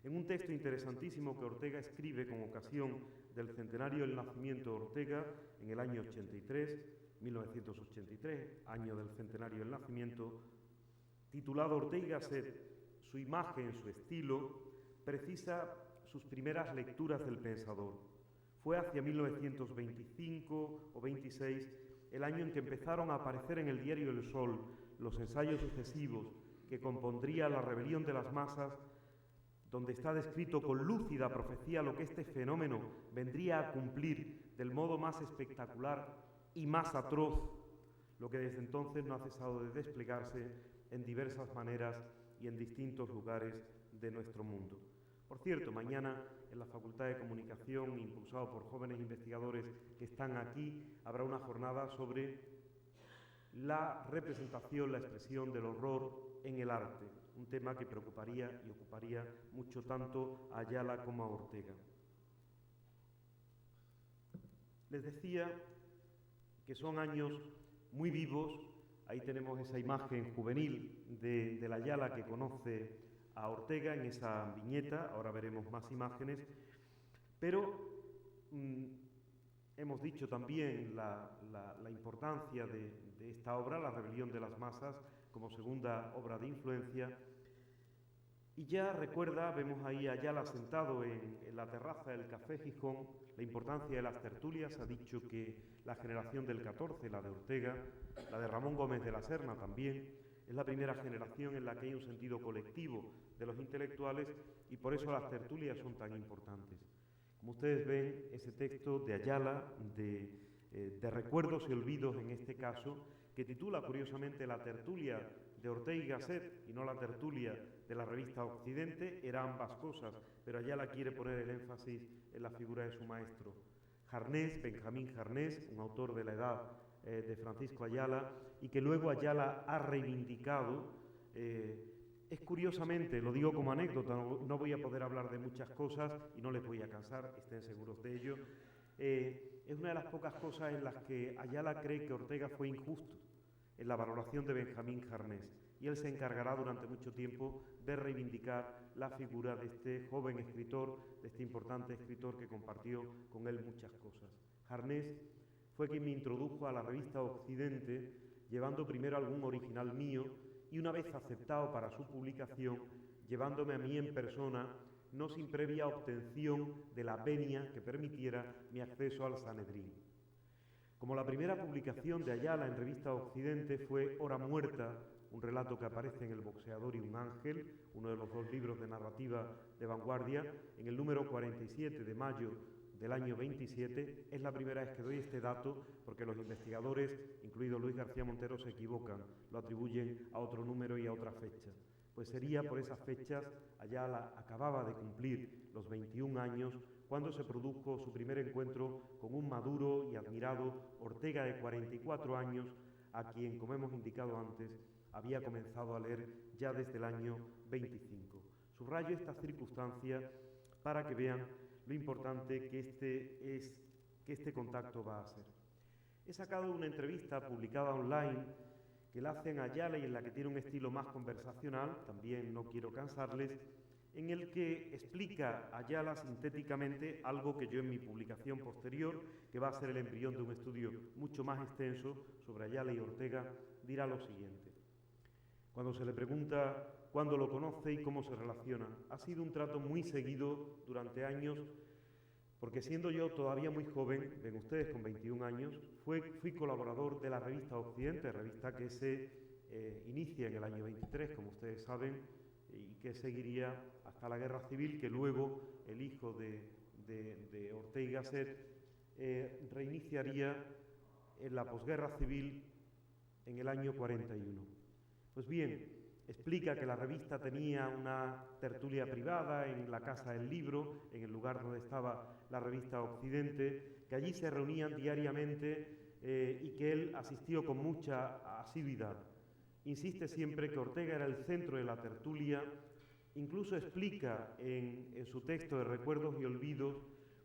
En un texto interesantísimo que Ortega escribe con ocasión del centenario del nacimiento de Ortega, en el año 1983, año del centenario del nacimiento, titulado Ortega y Gasset, su imagen, su estilo, precisa sus primeras lecturas del pensador. Fue hacia 1925 o 26 el año en que empezaron a aparecer en el diario El Sol los ensayos sucesivos que compondría La rebelión de las masas, donde está descrito con lúcida profecía lo que este fenómeno vendría a cumplir del modo más espectacular y más atroz, lo que desde entonces no ha cesado de desplegarse en diversas maneras y en distintos lugares de nuestro mundo. Por cierto, mañana en la Facultad de Comunicación, impulsado por jóvenes investigadores que están aquí, habrá una jornada sobre la representación, la expresión del horror en el arte, un tema que preocuparía y ocuparía mucho tanto a Ayala como a Ortega. Les decía que son años muy vivos. Ahí tenemos esa imagen juvenil de la Ayala que conoce a Ortega en esa viñeta. Ahora veremos más imágenes, pero hemos dicho también la importancia de esta obra, La rebelión de las masas, como segunda obra de influencia. Y ya recuerda, vemos ahí a Ayala sentado en la terraza del Café Gijón, la importancia de las tertulias. Ha dicho que la generación del 14, la de Ortega, la de Ramón Gómez de la Serna también, es la primera generación en la que hay un sentido colectivo de los intelectuales y por eso las tertulias son tan importantes. Como ustedes ven, ese texto de Ayala, de recuerdos y olvidos en este caso, que titula curiosamente La tertulia de Ortega y Gasset y no la tertulia de la revista Occidente, era ambas cosas, pero Ayala quiere poner el énfasis en la figura de su maestro. Jarnés, Benjamín Jarnés, un autor de la edad de Francisco Ayala, y que luego Ayala ha reivindicado. Es curiosamente, lo digo como anécdota, no voy a poder hablar de muchas cosas y no les voy a cansar, estén seguros de ello. Es una de las pocas cosas en las que Ayala cree que Ortega fue injusto en la valoración de Benjamín Jarnés, y él se encargará durante mucho tiempo de reivindicar la figura de este joven escritor, de este importante escritor que compartió con él muchas cosas. Jarnés fue quien me introdujo a la revista Occidente, llevando primero algún original mío y una vez aceptado para su publicación, llevándome a mí en persona, no sin previa obtención de la venia que permitiera mi acceso al Sanedrín. Como la primera publicación de Ayala en revista Occidente fue Hora Muerta, un relato que aparece en El boxeador y un ángel, uno de los dos libros de narrativa de vanguardia, en el número 47 de mayo del año 27, es la primera vez que doy este dato porque los investigadores, incluido Luis García Montero, se equivocan, lo atribuyen a otro número y a otra fecha. Pues sería por esas fechas, Ayala acababa de cumplir los 21 años, cuando se produjo su primer encuentro con un maduro y admirado Ortega de 44 años, a quien, como hemos indicado antes, había comenzado a leer ya desde el año 25. Subrayo esta circunstancia para que vean lo importante que este contacto va a ser. He sacado una entrevista publicada online que le hacen a Ayala y en la que tiene un estilo más conversacional, también no quiero cansarles, en el que explica Ayala sintéticamente algo que yo en mi publicación posterior, que va a ser el embrión de un estudio mucho más extenso sobre Ayala y Ortega, dirá lo siguiente. Cuando se le pregunta cuándo lo conoce y cómo se relaciona, ha sido un trato muy seguido durante años, porque siendo yo todavía muy joven, ven ustedes con 21 años, fui colaborador de la revista Occidente, revista que se inicia en el año 23, como ustedes saben, y que seguiría hasta la Guerra Civil, que luego el hijo de Ortega y Gasset reiniciaría en la posguerra civil en el año 41. Pues bien, explica que la revista tenía una tertulia privada en la Casa del Libro, en el lugar donde estaba la revista Occidente, que allí se reunían diariamente y que él asistió con mucha asiduidad. Insiste siempre que Ortega era el centro de la tertulia, incluso explica en su texto de Recuerdos y Olvidos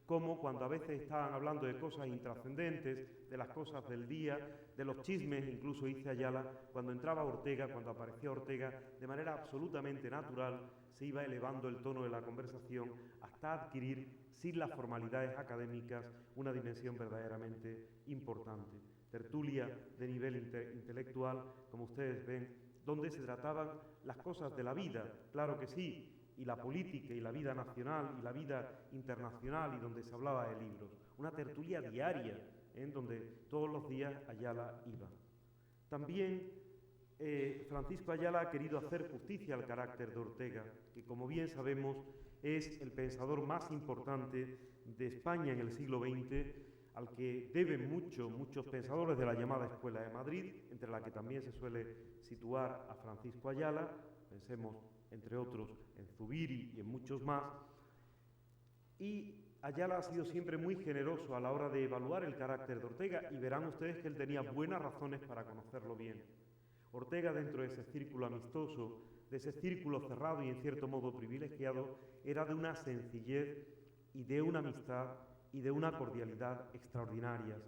cómo cuando a veces estaban hablando de cosas intrascendentes, de las cosas del día, de los chismes, incluso dice Ayala, cuando entraba Ortega, cuando aparecía Ortega, de manera absolutamente natural se iba elevando el tono de la conversación hasta adquirir, sin las formalidades académicas, una dimensión verdaderamente importante. Tertulia de nivel intelectual, como ustedes ven, donde se trataban las cosas de la vida, claro que sí, y la política y la vida nacional y la vida internacional, y donde se hablaba de libros. Una tertulia diaria, en donde todos los días Ayala iba. También Francisco Ayala ha querido hacer justicia al carácter de Ortega, que como bien sabemos es el pensador más importante de España en el siglo XX, al que deben muchos pensadores de la llamada Escuela de Madrid, entre la que también se suele situar a Francisco Ayala, pensemos entre otros en Zubiri y en muchos más, y Ayala ha sido siempre muy generoso a la hora de evaluar el carácter de Ortega, y verán ustedes que él tenía buenas razones para conocerlo bien. Ortega, dentro de ese círculo amistoso, de ese círculo cerrado y en cierto modo privilegiado, era de una sencillez y de una amistad y de una cordialidad extraordinarias.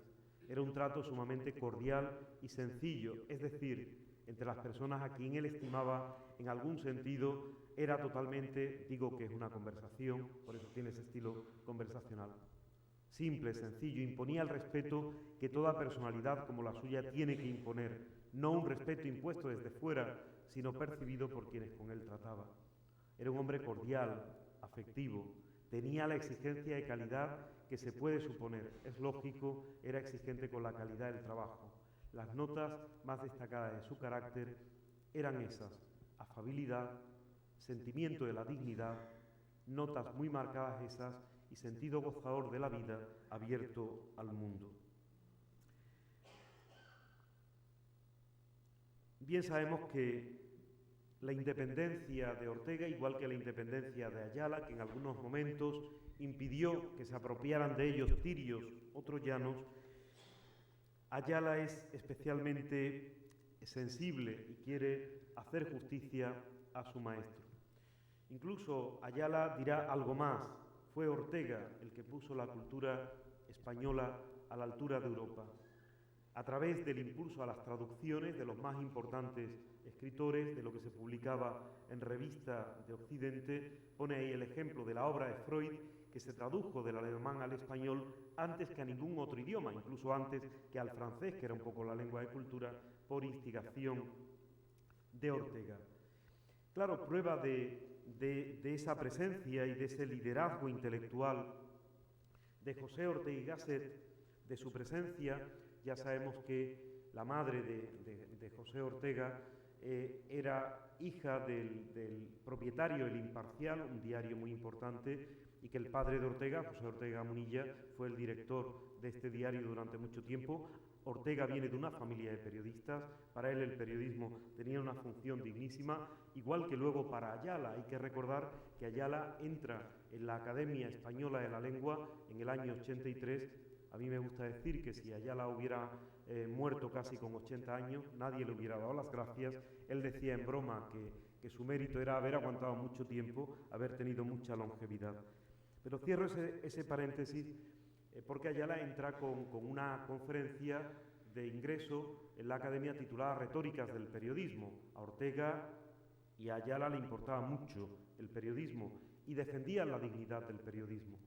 Era un trato sumamente cordial y sencillo, es decir, entre las personas a quien él estimaba en algún sentido, era totalmente, digo que es una conversación, por eso tiene ese estilo conversacional. Simple, sencillo, imponía el respeto que toda personalidad como la suya tiene que imponer, no un respeto impuesto desde fuera, sino percibido por quienes con él trataba. Era un hombre cordial, afectivo, tenía la exigencia de calidad que se puede suponer, es lógico, era exigente con la calidad del trabajo. Las notas más destacadas de su carácter eran esas: afabilidad, sentimiento de la dignidad, notas muy marcadas esas y sentido gozador de la vida abierto al mundo. Bien sabemos que la independencia de Ortega, igual que la independencia de Ayala, que en algunos momentos impidió que se apropiaran de ellos tirios o troyanos, Ayala es especialmente sensible y quiere hacer justicia a su maestro. Incluso Ayala dirá algo más: fue Ortega el que puso la cultura española a la altura de Europa. A través del impulso a las traducciones de los más importantes escritores, de lo que se publicaba en Revista de Occidente, pone ahí el ejemplo de la obra de Freud, que se tradujo del alemán al español antes que a ningún otro idioma, incluso antes que al francés, que era un poco la lengua de cultura, por instigación de Ortega. Claro, prueba de esa presencia y de ese liderazgo intelectual de José Ortega y Gasset, de su presencia, ya sabemos que la madre de José Ortega era hija del propietario El Imparcial, un diario muy importante, y que el padre de Ortega, José Ortega Munilla, fue el director de este diario durante mucho tiempo. Ortega viene de una familia de periodistas, para él el periodismo tenía una función dignísima, igual que luego para Ayala. Hay que recordar que Ayala entra en la Academia Española de la Lengua en el año 83. A mí me gusta decir que si Ayala hubiera muerto casi con 80 años, nadie le hubiera dado las gracias. Él decía en broma que su mérito era haber aguantado mucho tiempo, haber tenido mucha longevidad. Pero cierro ese paréntesis porque Ayala entra con una conferencia de ingreso en la Academia titulada Retóricas del Periodismo. A Ortega y a Ayala le importaba mucho el periodismo y defendían la dignidad del periodismo.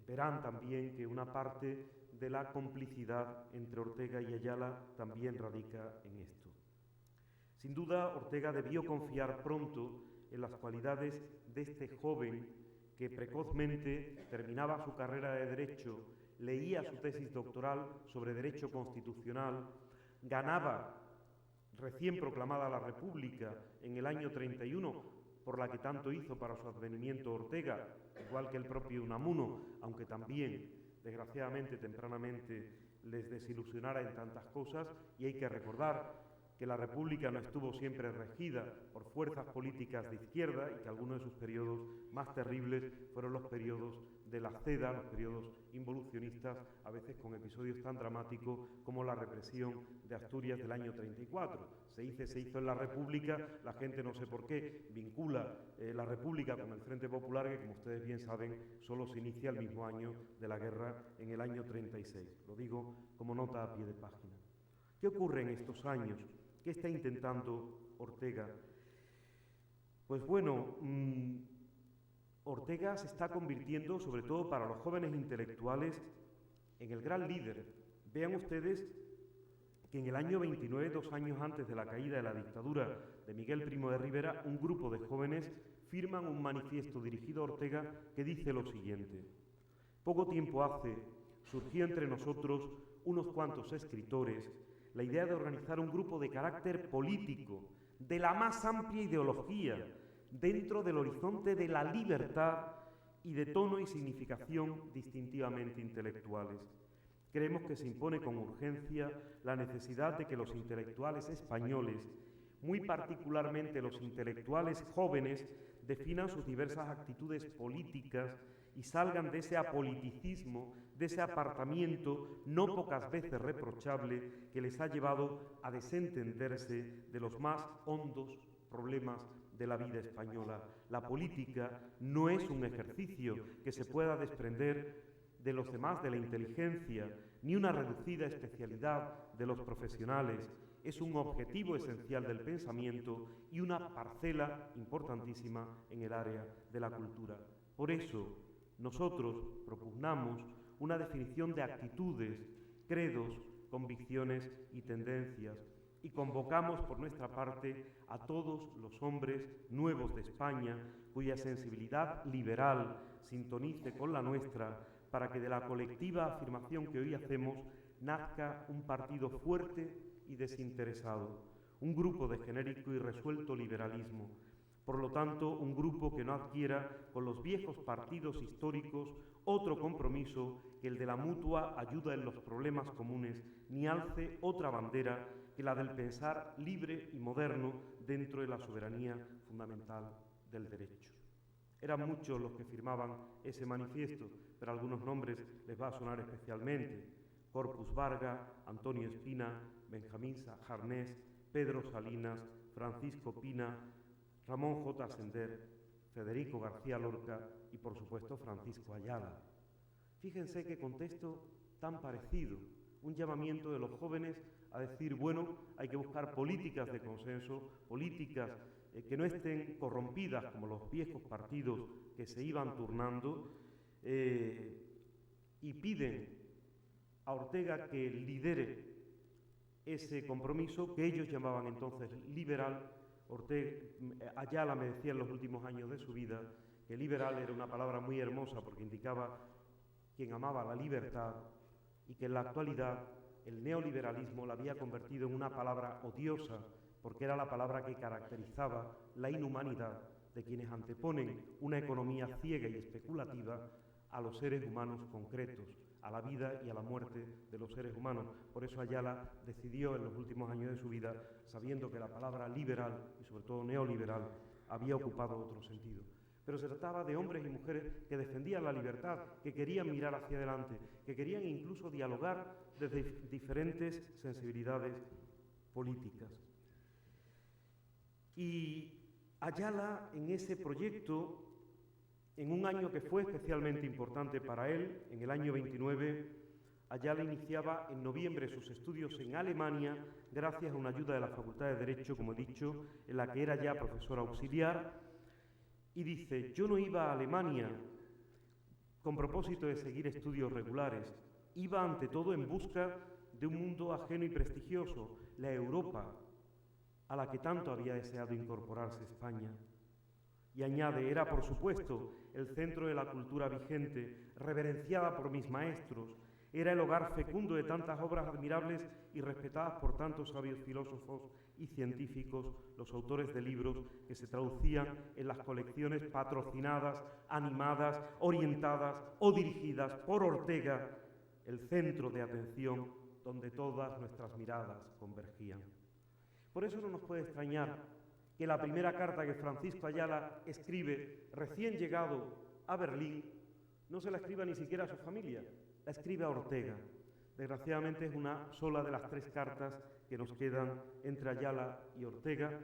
Verán también que una parte de la complicidad entre Ortega y Ayala también radica en esto. Sin duda, Ortega debió confiar pronto en las cualidades de este joven que precozmente terminaba su carrera de Derecho, leía su tesis doctoral sobre Derecho Constitucional, ganaba, recién proclamada la República en el año 31, por la que tanto hizo para su advenimiento Ortega, igual que el propio Unamuno, aunque también, desgraciadamente, tempranamente les desilusionara en tantas cosas, y hay que recordar que la República no estuvo siempre regida por fuerzas políticas de izquierda y que algunos de sus periodos más terribles fueron los periodos de la ceda, los periodos involucionistas, a veces con episodios tan dramáticos como la represión de Asturias del año 34. Se hizo en la República, la gente no sé por qué vincula la República con el Frente Popular, que como ustedes bien saben, solo se inicia el mismo año de la guerra, en el año 36. Lo digo como nota a pie de página. ¿Qué ocurre en estos años? ¿Qué está intentando Ortega? Pues bueno, Ortega se está convirtiendo, sobre todo para los jóvenes intelectuales, en el gran líder. Vean ustedes que en el año 29, 2 años antes de la caída de la dictadura de Miguel Primo de Rivera, un grupo de jóvenes firman un manifiesto dirigido a Ortega que dice lo siguiente: poco tiempo hace surgió entre nosotros, unos cuantos escritores, la idea de organizar un grupo de carácter político, de la más amplia ideología, dentro del horizonte de la libertad y de tono y significación distintivamente intelectuales. Creemos que se impone con urgencia la necesidad de que los intelectuales españoles, muy particularmente los intelectuales jóvenes, definan sus diversas actitudes políticas y salgan de ese apoliticismo, de ese apartamiento no pocas veces reprochable que les ha llevado a desentenderse de los más hondos problemas de la vida española. La política no es un ejercicio que se pueda desprender de los demás de la inteligencia, ni una reducida especialidad de los profesionales. Es un objetivo esencial del pensamiento y una parcela importantísima en el área de la cultura. Por eso, nosotros propugnamos una definición de actitudes, credos, convicciones y tendencias, y convocamos por nuestra parte a todos los hombres nuevos de España cuya sensibilidad liberal sintonice con la nuestra, para que de la colectiva afirmación que hoy hacemos nazca un partido fuerte y desinteresado, un grupo de genérico y resuelto liberalismo. Por lo tanto, un grupo que no adquiera con los viejos partidos históricos otro compromiso que el de la mutua ayuda en los problemas comunes, ni alce otra bandera que la del pensar libre y moderno dentro de la soberanía fundamental del derecho. Eran muchos los que firmaban ese manifiesto, pero algunos nombres les va a sonar especialmente: Corpus Varga, Antonio Espina, Benjamín Jarnés, Pedro Salinas, Francisco Pina, Ramón J. Sender, Federico García Lorca y, por supuesto, Francisco Ayala. Fíjense qué contexto tan parecido, un llamamiento de los jóvenes a decir, bueno, hay que buscar políticas de consenso, políticas que no estén corrompidas como los viejos partidos que se iban turnando, y piden a Ortega que lidere ese compromiso que ellos llamaban entonces liberal. Ayala me decía en los últimos años de su vida que liberal era una palabra muy hermosa porque indicaba quien amaba la libertad, y que en la actualidad el neoliberalismo la había convertido en una palabra odiosa porque era la palabra que caracterizaba la inhumanidad de quienes anteponen una economía ciega y especulativa a los seres humanos concretos, a la vida y a la muerte de los seres humanos. Por eso Ayala decidió en los últimos años de su vida, sabiendo que la palabra liberal y sobre todo neoliberal había ocupado otro sentido. Pero se trataba de hombres y mujeres que defendían la libertad, que querían mirar hacia adelante, que querían incluso dialogar desde diferentes sensibilidades políticas. Y Ayala, en ese proyecto, en un año que fue especialmente importante para él, en el año 29, Ayala iniciaba en noviembre sus estudios en Alemania gracias a una ayuda de la Facultad de Derecho, como he dicho, en la que era ya profesor auxiliar, y dice: yo no iba a Alemania con propósito de seguir estudios regulares, iba ante todo en busca de un mundo ajeno y prestigioso, la Europa, a la que tanto había deseado incorporarse España. Y añade: era por supuesto el centro de la cultura vigente, reverenciada por mis maestros, era el hogar fecundo de tantas obras admirables y respetadas por tantos sabios filósofos y científicos, los autores de libros que se traducían en las colecciones patrocinadas, animadas, orientadas o dirigidas por Ortega, el centro de atención donde todas nuestras miradas convergían. Por eso no nos puede extrañar que la primera carta que Francisco Ayala escribe recién llegado a Berlín no se la escriba ni siquiera a su familia, la escribe a Ortega. Desgraciadamente es una sola de las 3 cartas que nos quedan entre Ayala y Ortega.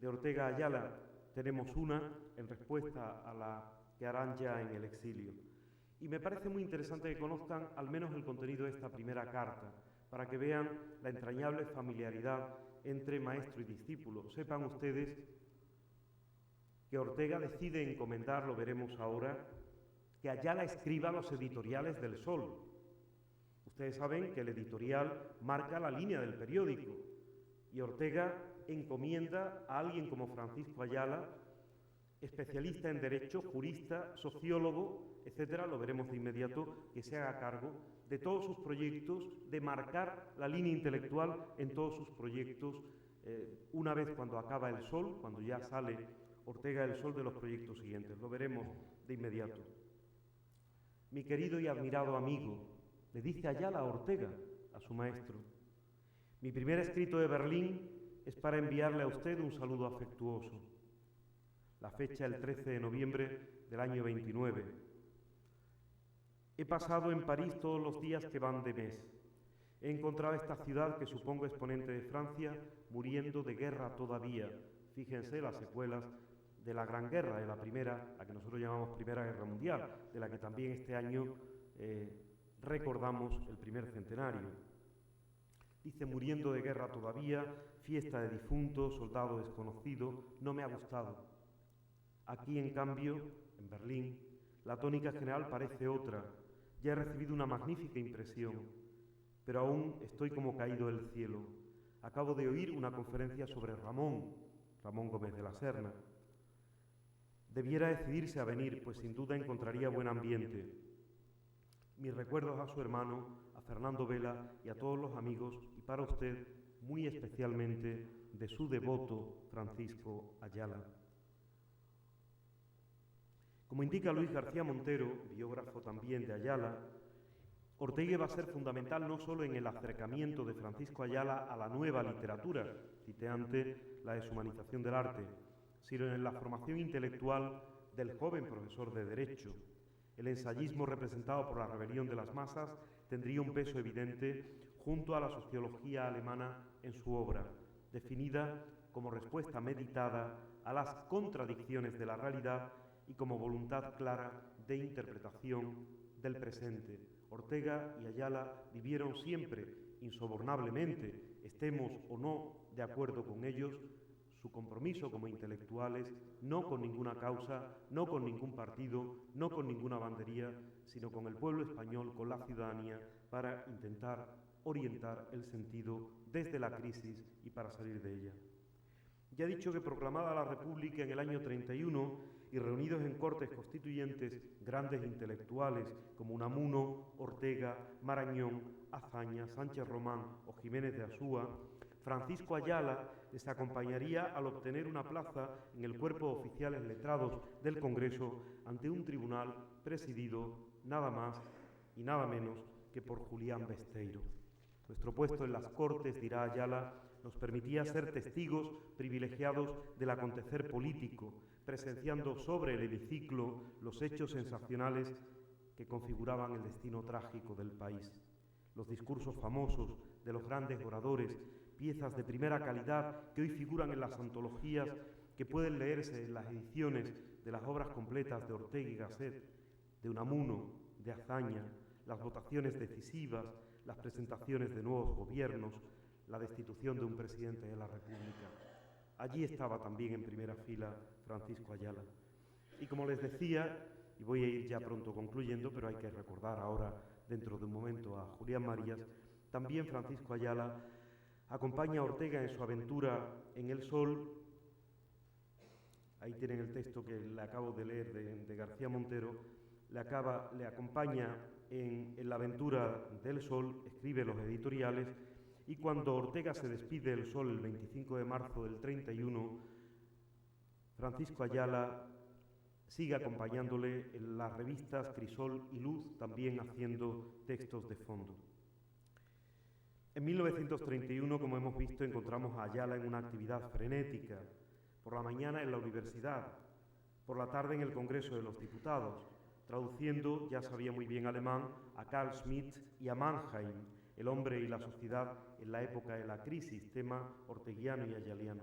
De Ortega a Ayala tenemos una en respuesta a la que harán ya en el exilio. Y me parece muy interesante que conozcan al menos el contenido de esta primera carta, para que vean la entrañable familiaridad entre maestro y discípulo. Sepan ustedes que Ortega decide encomendar, lo veremos ahora, que Ayala escriba los editoriales del Sol. Ustedes saben que el editorial marca la línea del periódico y Ortega encomienda a alguien como Francisco Ayala, especialista en derecho, jurista, sociólogo, etcétera, lo veremos de inmediato, que se haga cargo de todos sus proyectos, de marcar la línea intelectual en todos sus proyectos, una vez cuando acaba el Sol, cuando ya sale Ortega del Sol, de los proyectos siguientes. Lo veremos de inmediato. Mi querido y admirado amigo, le dice Ayala a Ortega, a su maestro, mi primer escrito de Berlín es para enviarle a usted un saludo afectuoso. La fecha el 13 de noviembre del año 29. He pasado en París todos los días que van de mes. He encontrado esta ciudad, que supongo exponente de Francia, muriendo de guerra todavía. Fíjense las secuelas de la Gran Guerra, de la primera, la que nosotros llamamos Primera Guerra Mundial, de la que también este año recordamos el primer centenario. Dice: muriendo de guerra todavía, fiesta de difuntos, soldado desconocido, no me ha gustado. Aquí, en cambio, en Berlín, la tónica general parece otra. Ya he recibido una magnífica impresión, pero aún estoy como caído del cielo. Acabo de oír una conferencia sobre Ramón Gómez de la Serna. Debiera decidirse a venir, pues sin duda encontraría buen ambiente. Mis recuerdos a su hermano, a Fernando Vela y a todos los amigos, y para usted, muy especialmente, de su devoto Francisco Ayala. Como indica Luis García Montero, biógrafo también de Ayala, Ortega va a ser fundamental no solo en el acercamiento de Francisco Ayala a la nueva literatura, citeante la deshumanización del arte, sino en la formación intelectual del joven profesor de Derecho. El ensayismo representado por la rebelión de las masas tendría un peso evidente junto a la sociología alemana en su obra, definida como respuesta meditada a las contradicciones de la realidad y como voluntad clara de interpretación del presente. Ortega y Ayala vivieron siempre, insobornablemente, estemos o no de acuerdo con ellos, su compromiso como intelectuales, no con ninguna causa, no con ningún partido, no con ninguna bandería, sino con el pueblo español, con la ciudadanía, para intentar orientar el sentido desde la crisis y para salir de ella. Ya he dicho que proclamada la República en el año 31 y reunidos en cortes constituyentes grandes intelectuales como Unamuno, Ortega, Marañón, Azaña, Sánchez Román o Jiménez de Asúa, Francisco Ayala les acompañaría al obtener una plaza en el cuerpo de oficiales letrados del Congreso ante un tribunal presidido nada más y nada menos que por Julián Besteiro. Nuestro puesto en las Cortes, dirá Ayala, nos permitía ser testigos privilegiados del acontecer político, presenciando sobre el hemiciclo los hechos sensacionales que configuraban el destino trágico del país. Los discursos famosos de los grandes oradores, piezas de primera calidad que hoy figuran en las antologías que pueden leerse en las ediciones de las obras completas de Ortega y Gasset, de Unamuno, de Azaña, las votaciones decisivas, las presentaciones de nuevos gobiernos, la destitución de un presidente de la República. Allí estaba también en primera fila Francisco Ayala. Y como les decía, y voy a ir ya pronto concluyendo, pero hay que recordar ahora, dentro de un momento, a Julián Marías, también Francisco Ayala acompaña a Ortega en su aventura en el Sol. Ahí tienen el texto que le acabo de leer de García Montero. Le acompaña en la aventura del Sol, escribe los editoriales, y cuando Ortega se despide del Sol el 25 de marzo del 31, Francisco Ayala sigue acompañándole en las revistas Crisol y Luz, también haciendo textos de fondo. En 1931, como hemos visto, encontramos a Ayala en una actividad frenética, por la mañana en la universidad, por la tarde en el Congreso de los Diputados, traduciendo, ya sabía muy bien alemán, a Carl Schmitt y a Mannheim, El hombre y la sociedad en la época de la crisis, tema orteguiano y ayaliano.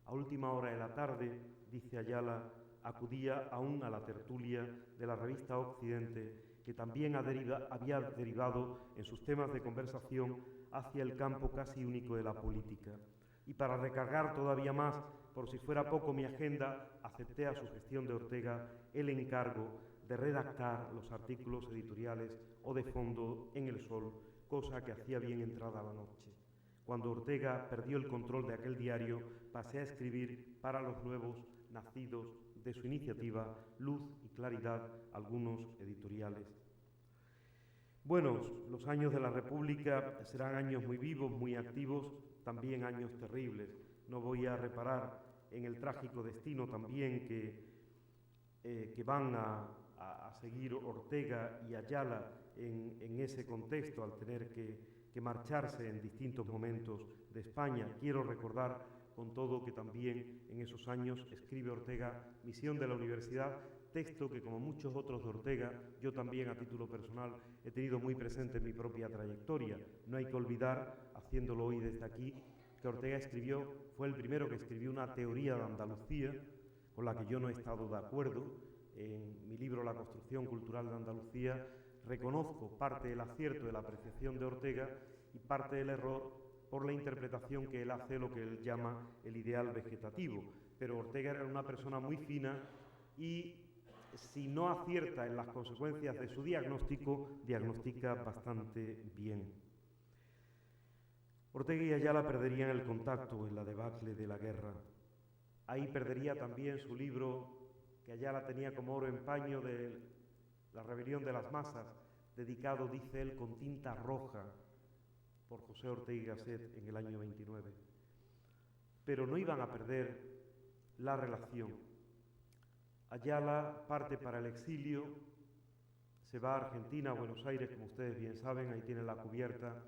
A última hora de la tarde, dice Ayala, acudía aún a la tertulia de la revista Occidente, que también había derivado en sus temas de conversación hacia el campo casi único de la política. Y para recargar todavía más, por si fuera poco mi agenda, acepté a su gestión de Ortega el encargo de redactar los artículos editoriales o de fondo en El Sol, cosa que hacía bien entrada la noche. Cuando Ortega perdió el control de aquel diario, pasé a escribir para los nuevos nacidos de su iniciativa, Luz y Claridad, algunos editoriales. Bueno, los años de la República serán años muy vivos, muy activos, también años terribles. No voy a reparar en el trágico destino también que van a seguir Ortega y Ayala en ese contexto al tener que marcharse en distintos momentos de España. Quiero recordar con todo que también en esos años escribe Ortega Misión de la Universidad, texto que, como muchos otros de Ortega, yo también a título personal he tenido muy presente en mi propia trayectoria. No hay que olvidar, haciéndolo hoy desde aquí, que Ortega fue el primero que escribió una teoría de Andalucía, con la que yo no he estado de acuerdo. En mi libro La construcción cultural de Andalucía reconozco parte del acierto de la apreciación de Ortega y parte del error por la interpretación que él hace de lo que él llama el ideal vegetativo. Pero Ortega era una persona muy fina y, si no acierta en las consecuencias de su diagnóstico, diagnostica bastante bien. Ortega y Ayala perderían el contacto en la debacle de la guerra. Ahí perdería también su libro, que Ayala tenía como oro en paño, de La rebelión de las masas, dedicado, dice él, con tinta roja por José Ortega y Gasset en el año 29. Pero no iban a perder la relación. Ayala parte para el exilio, se va a Argentina, a Buenos Aires, como ustedes bien saben. Ahí tienen la cubierta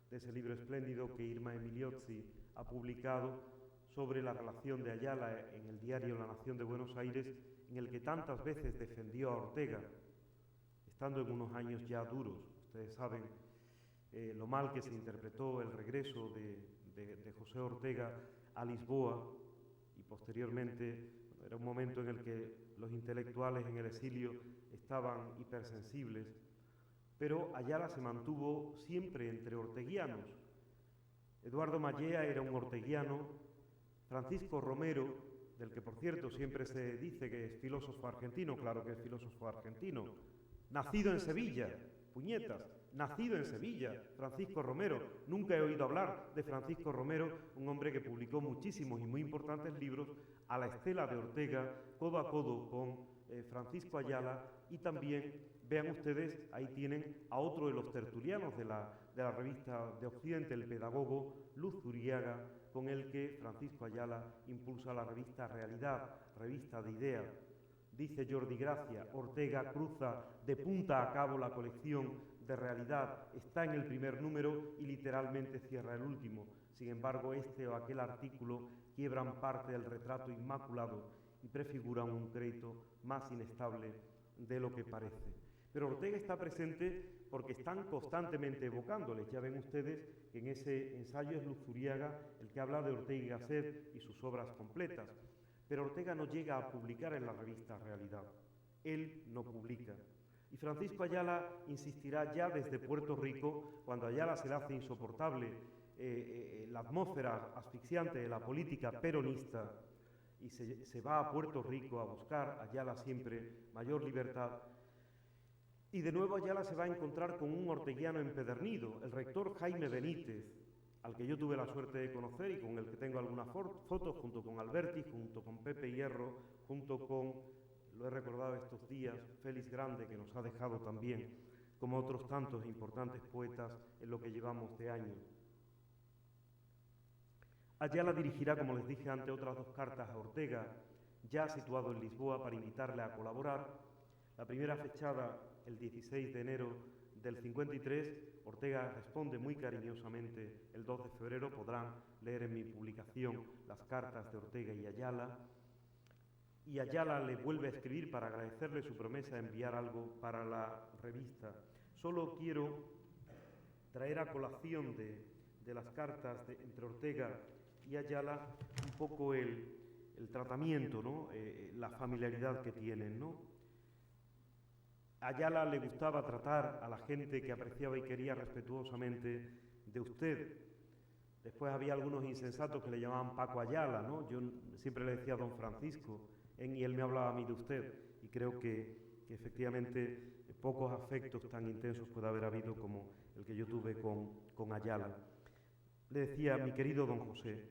de ese libro espléndido que Irma Emiliozzi ha publicado sobre la relación de Ayala en el diario La Nación de Buenos Aires, en el que tantas veces defendió a Ortega, estando en unos años ya duros. Ustedes saben lo mal que se interpretó el regreso de José Ortega a Lisboa, y posteriormente era un momento en el que los intelectuales en el exilio estaban hipersensibles, pero Ayala se mantuvo siempre entre orteguianos. Eduardo Mallea era un orteguiano, Francisco Romero, del que por cierto siempre se dice que es filósofo argentino, claro que es filósofo argentino, nacido en Sevilla, puñetas, nacido en Sevilla, Francisco Romero. Nunca he oído hablar de Francisco Romero, un hombre que publicó muchísimos y muy importantes libros a la estela de Ortega, codo a codo con Francisco Ayala. Y también, vean ustedes, ahí tienen a otro de los tertulianos de la revista de Occidente, el pedagogo Luz Uriaga, con el que Francisco Ayala impulsa la revista Realidad, revista de ideas. Dice Jordi Gracia, Ortega cruza de punta a cabo la colección de Realidad, está en el primer número y literalmente cierra el último. Sin embargo, este o aquel artículo quiebran parte del retrato inmaculado y prefiguran un crédito más inestable de lo que parece. Pero Ortega está presente porque están constantemente evocándoles. Ya ven ustedes que en ese ensayo es Luz Uriaga el que habla de Ortega y Gasset y sus obras completas. pero Ortega no llega a publicar en la revista Realidad. Él no publica. Y Francisco Ayala insistirá ya desde Puerto Rico, cuando a Ayala se le hace insoportable la atmósfera asfixiante de la política peronista, y se va a Puerto Rico a buscar, Ayala siempre, mayor libertad. Y de nuevo Ayala se va a encontrar con un orteguiano empedernido, el rector Jaime Benítez, al que yo tuve la suerte de conocer y con el que tengo algunas fotos, junto con Alberti, junto con Pepe Hierro, junto con, lo he recordado estos días, Félix Grande, que nos ha dejado también, como otros tantos importantes poetas en lo que llevamos de año. Ayala dirigirá, como les dije antes, otras 2 cartas a Ortega, ya situado en Lisboa, para invitarle a colaborar. La primera fechada el 16 de enero del 53, Ortega responde muy cariñosamente el 2 de febrero, podrán leer en mi publicación las cartas de Ortega y Ayala. Y Ayala le vuelve a escribir para agradecerle su promesa de enviar algo para la revista. Solo quiero traer a colación de las cartas entre Ortega y Ayala un poco el tratamiento, ¿no? La familiaridad que tienen, ¿no? A Ayala le gustaba tratar a la gente que apreciaba y quería respetuosamente de usted. Después había algunos insensatos que le llamaban Paco Ayala, ¿no? Yo siempre le decía don Francisco, y él me hablaba a mí de usted, y creo que efectivamente pocos afectos tan intensos puede haber habido como el que yo tuve con Ayala. Le decía, mi querido don José,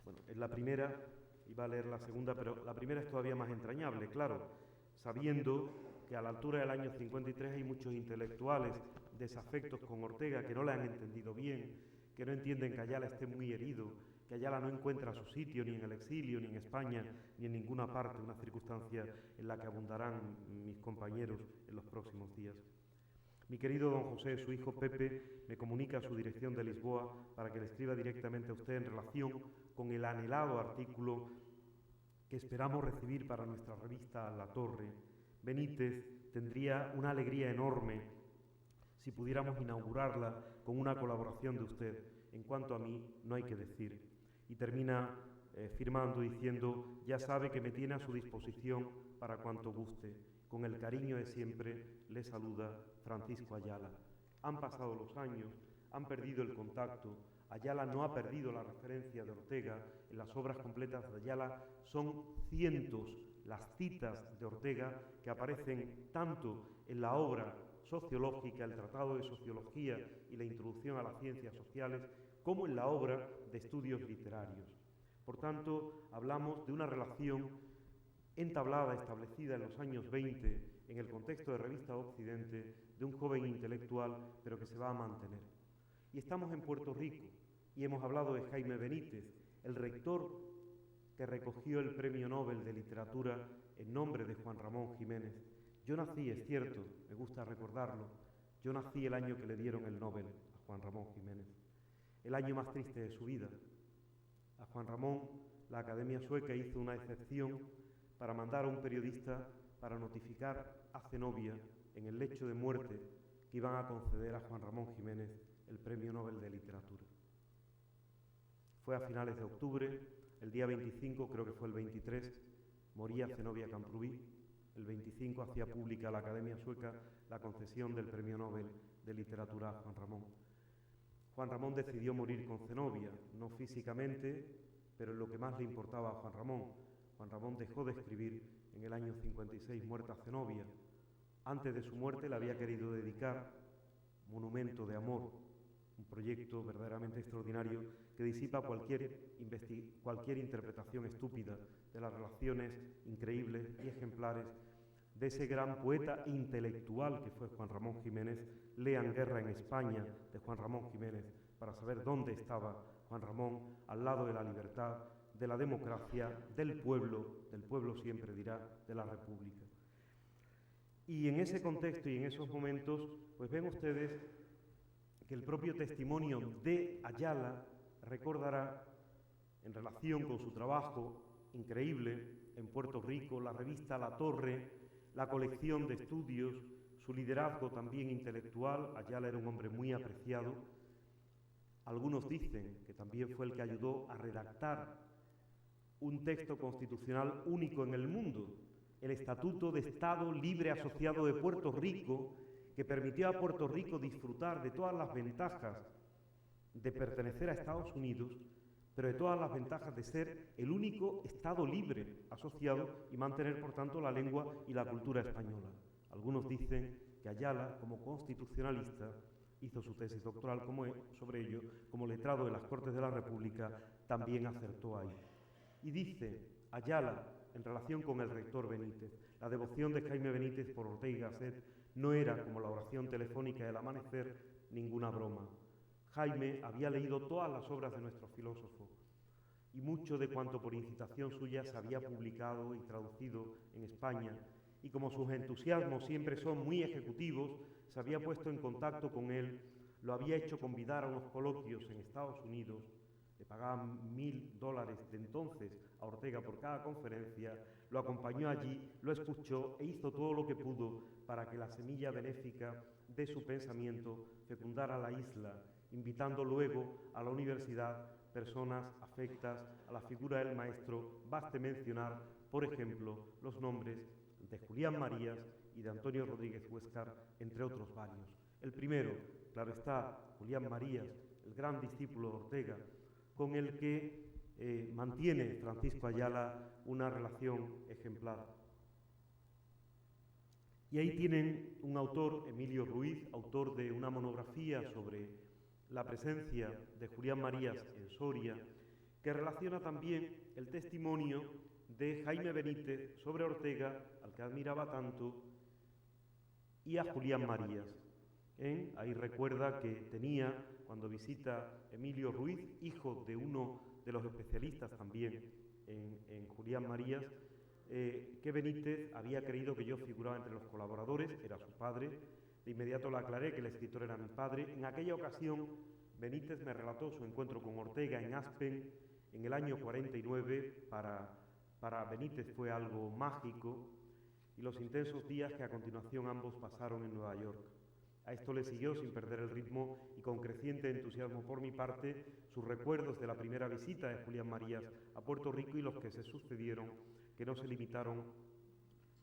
bueno, es la primera, iba a leer la segunda, pero la primera es todavía más entrañable, claro, sabiendo que a la altura del año 53 hay muchos intelectuales desafectos con Ortega que no le han entendido bien, que no entienden que Ayala esté muy herido, que Ayala no encuentra su sitio ni en el exilio, ni en España, ni en ninguna parte, una circunstancia en la que abundarán mis compañeros en los próximos días. Mi querido don José, su hijo Pepe, me comunica su dirección de Lisboa para que le escriba directamente a usted en relación con el anhelado artículo que esperamos recibir para nuestra revista La Torre. Benítez tendría una alegría enorme si pudiéramos inaugurarla con una colaboración de usted. En cuanto a mí, no hay que decir. Y termina firmando diciendo, ya sabe que me tiene a su disposición para cuanto guste. Con el cariño de siempre, le saluda Francisco Ayala. Han pasado los años, han perdido el contacto. Ayala no ha perdido la referencia de Ortega. En las obras completas de Ayala son cientos las citas de Ortega que aparecen tanto en la obra sociológica, el Tratado de Sociología y la Introducción a las Ciencias Sociales, como en la obra de estudios literarios. Por tanto, hablamos de una relación entablada, establecida en los años 20, en el contexto de Revista Occidente, de un joven intelectual, pero que se va a mantener. Y estamos en Puerto Rico, y hemos hablado de Jaime Benítez, el rector que recogió el Premio Nobel de Literatura en nombre de Juan Ramón Jiménez. Yo nací, es cierto, me gusta recordarlo, yo nací el año que le dieron el Nobel a Juan Ramón Jiménez, el año más triste de su vida. A Juan Ramón, la Academia Sueca hizo una excepción para mandar a un periodista para notificar a Zenobia, en el lecho de muerte, que iban a conceder a Juan Ramón Jiménez el Premio Nobel de Literatura. Fue a finales de octubre, el día 25, creo que fue el 23, moría Zenobia Camprubí. El 25 hacía pública la Academia Sueca la concesión del Premio Nobel de Literatura a Juan Ramón. Juan Ramón decidió morir con Zenobia, no físicamente, pero en lo que más le importaba a Juan Ramón. Juan Ramón dejó de escribir en el año 56, muerta Zenobia. Antes de su muerte le había querido dedicar Monumento de Amor, un proyecto verdaderamente extraordinario que disipa cualquier interpretación estúpida de las relaciones increíbles y ejemplares de ese gran poeta intelectual que fue Juan Ramón Jiménez. Lean Guerra en España, de Juan Ramón Jiménez, para saber dónde estaba Juan Ramón al lado de la libertad, de la democracia, del pueblo siempre dirá, de la República. Y en ese contexto y en esos momentos, pues ven ustedes que el propio testimonio de Ayala recordará, en relación con su trabajo increíble en Puerto Rico, la revista La Torre, la colección de estudios, su liderazgo también intelectual. Ayala era un hombre muy apreciado. Algunos dicen que también fue el que ayudó a redactar un texto constitucional único en el mundo, el Estatuto de Estado Libre Asociado de Puerto Rico, que permitió a Puerto Rico disfrutar de todas las ventajas de pertenecer a Estados Unidos, pero de todas las ventajas de ser el único Estado libre asociado y mantener, por tanto, la lengua y la cultura española. Algunos dicen que Ayala, como constitucionalista, hizo su tesis doctoral sobre ello, como letrado de las Cortes de la República, también acertó ahí. Y dice Ayala, en relación con el rector Benítez, la devoción de Jaime Benítez por Ortega y Gasset no era, como la oración telefónica del amanecer, ninguna broma. Jaime había leído todas las obras de nuestro filósofo y mucho de cuanto por incitación suya se había publicado y traducido en España, y como sus entusiasmos siempre son muy ejecutivos, se había puesto en contacto con él, lo había hecho convidar a unos coloquios en Estados Unidos, le pagaban $1000 de entonces a Ortega por cada conferencia, lo acompañó allí, lo escuchó e hizo todo lo que pudo para que la semilla benéfica de su pensamiento fecundara la isla, invitando luego a la universidad personas afectas a la figura del maestro. Baste mencionar, por ejemplo, los nombres de Julián Marías y de Antonio Rodríguez Huéscar, entre otros varios. El primero, claro está, Julián Marías, el gran discípulo de Ortega, con el que mantiene Francisco Ayala una relación ejemplar. Y ahí tienen un autor, Emilio Ruiz, autor de una monografía sobre la presencia de Julián Marías en Soria, que relaciona también el testimonio de Jaime Benítez sobre Ortega, al que admiraba tanto, y a Julián Marías. Ahí recuerda que tenía, cuando visita Emilio Ruiz, hijo de uno de los especialistas también en Julián Marías, que Benítez había creído que yo figuraba entre los colaboradores, era su padre. De inmediato le aclaré que el escritor era mi padre. En aquella ocasión, Benítez me relató su encuentro con Ortega en Aspen en el año 49. Para Benítez fue algo mágico, y los intensos días que a continuación ambos pasaron en Nueva York. A esto le siguió, sin perder el ritmo y con creciente entusiasmo por mi parte, sus recuerdos de la primera visita de Julián Marías a Puerto Rico y los que se sucedieron, que no se limitaron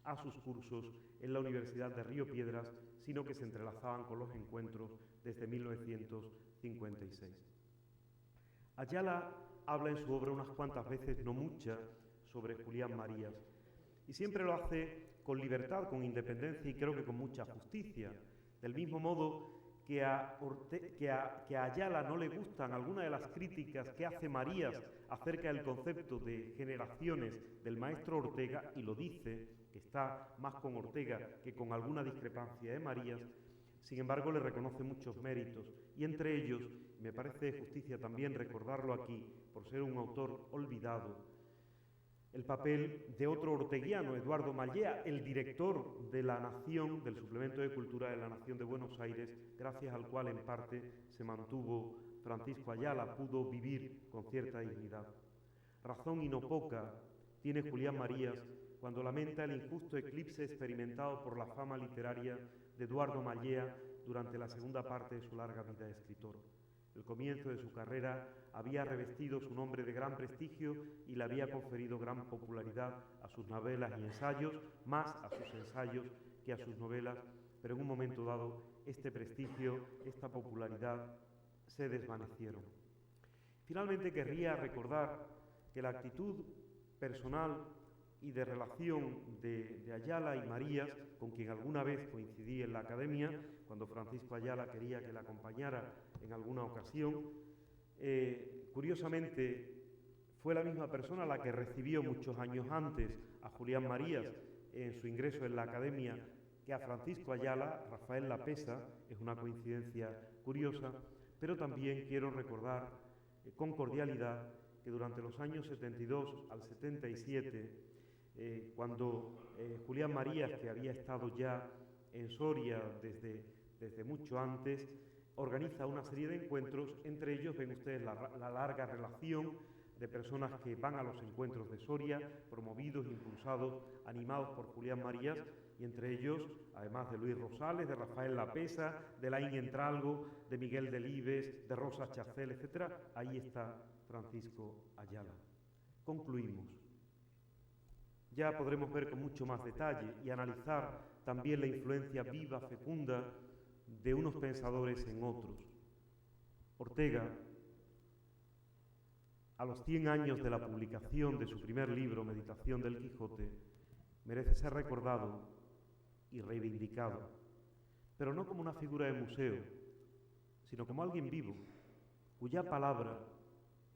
a sus cursos en la Universidad de Río Piedras, sino que se entrelazaban con los encuentros desde 1956. Ayala habla en su obra unas cuantas veces, no muchas, sobre Julián Marías, y siempre lo hace con libertad, con independencia y creo que con mucha justicia. Del mismo modo que a Ayala no le gustan algunas de las críticas que hace Marías acerca del concepto de generaciones del maestro Ortega, y lo dice, que está más con Ortega que con alguna discrepancia de Marías, sin embargo le reconoce muchos méritos, y entre ellos, me parece de justicia también recordarlo aquí, por ser un autor olvidado, el papel de otro orteguiano, Eduardo Mallea, el director de La Nación, del suplemento de cultura de La Nación de Buenos Aires, gracias al cual en parte se mantuvo Francisco Ayala, pudo vivir con cierta dignidad. Razón y no poca tiene Julián Marías cuando lamenta el injusto eclipse experimentado por la fama literaria de Eduardo Mallea durante la segunda parte de su larga vida de escritor. El comienzo de su carrera había revestido su nombre de gran prestigio y le había conferido gran popularidad a sus novelas y ensayos, más a sus ensayos que a sus novelas, pero en un momento dado este prestigio, esta popularidad se desvanecieron. Finalmente querría recordar que la actitud personal y de relación de Ayala y Marías, con quien alguna vez coincidí en la academia, cuando Francisco Ayala quería que la acompañara en alguna ocasión, curiosamente fue la misma persona la que recibió muchos años antes a Julián Marías en su ingreso en la academia que a Francisco Ayala. Rafael Lapesa, es una coincidencia curiosa, pero también quiero recordar con cordialidad que durante los años 72 al 77, cuando Julián Marías, que había estado ya en Soria desde mucho antes, organiza una serie de encuentros. Entre ellos ven ustedes la larga relación de personas que van a los encuentros de Soria, promovidos, impulsados, animados por Julián Marías, y entre ellos, además de Luis Rosales, de Rafael Lapesa, de Laín Entralgo, de Miguel Delibes, de Rosa Chacel, etc., ahí está Francisco Ayala. Concluimos. Ya podremos ver con mucho más detalle y analizar también la influencia viva, fecunda, de unos pensadores en otros. Ortega, a los 100 años de la publicación de su primer libro, Meditación del Quijote, merece ser recordado y reivindicado, pero no como una figura de museo, sino como alguien vivo, cuya palabra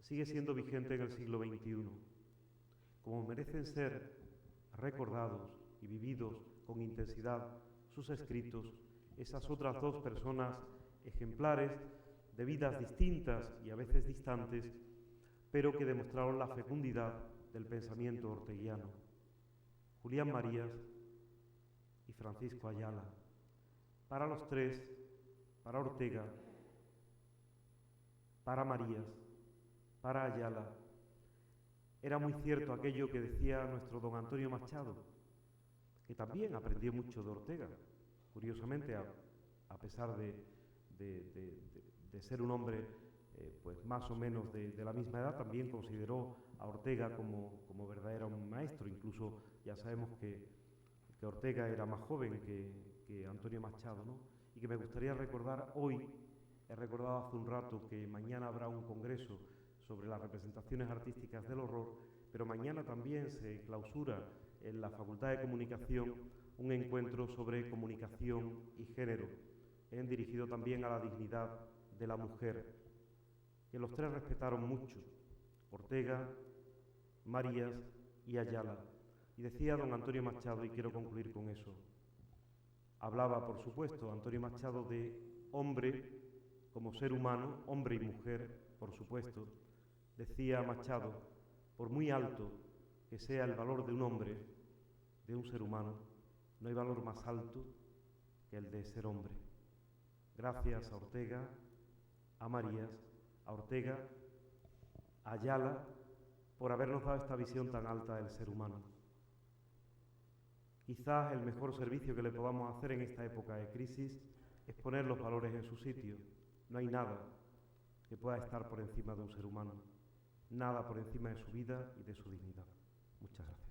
sigue siendo vigente en el siglo XXI, como merecen ser recordados y vividos con intensidad sus escritos, esas otras dos personas ejemplares de vidas distintas y a veces distantes, pero que demostraron la fecundidad del pensamiento orteguiano. Julián Marías y Francisco Ayala. Para los tres, para Ortega, para Marías, para Ayala, era muy cierto aquello que decía nuestro don Antonio Machado, que también aprendió mucho de Ortega. Curiosamente, a pesar de ser un hombre pues más o menos de la misma edad, también consideró a Ortega como verdadero maestro. Incluso ya sabemos que Ortega era más joven que Antonio Machado, ¿no? Y que me gustaría recordar hoy, he recordado hace un rato que mañana habrá un congreso sobre las representaciones artísticas del horror, pero mañana también se clausura en la Facultad de Comunicación un encuentro sobre comunicación y género, dirigido también a la dignidad de la mujer, que los tres respetaron mucho, Ortega, Marías y Ayala. Y decía don Antonio Machado, y quiero concluir con eso, hablaba, por supuesto, Antonio Machado de hombre como ser humano, hombre y mujer, por supuesto. Decía Machado, por muy alto que sea el valor de un hombre, de un ser humano, no hay valor más alto que el de ser hombre. Gracias a Ortega, a Marías, a Ortega, a Ayala, por habernos dado esta visión tan alta del ser humano. Quizás el mejor servicio que le podamos hacer en esta época de crisis es poner los valores en su sitio. No hay nada que pueda estar por encima de un ser humano, nada por encima de su vida y de su dignidad. Muchas gracias.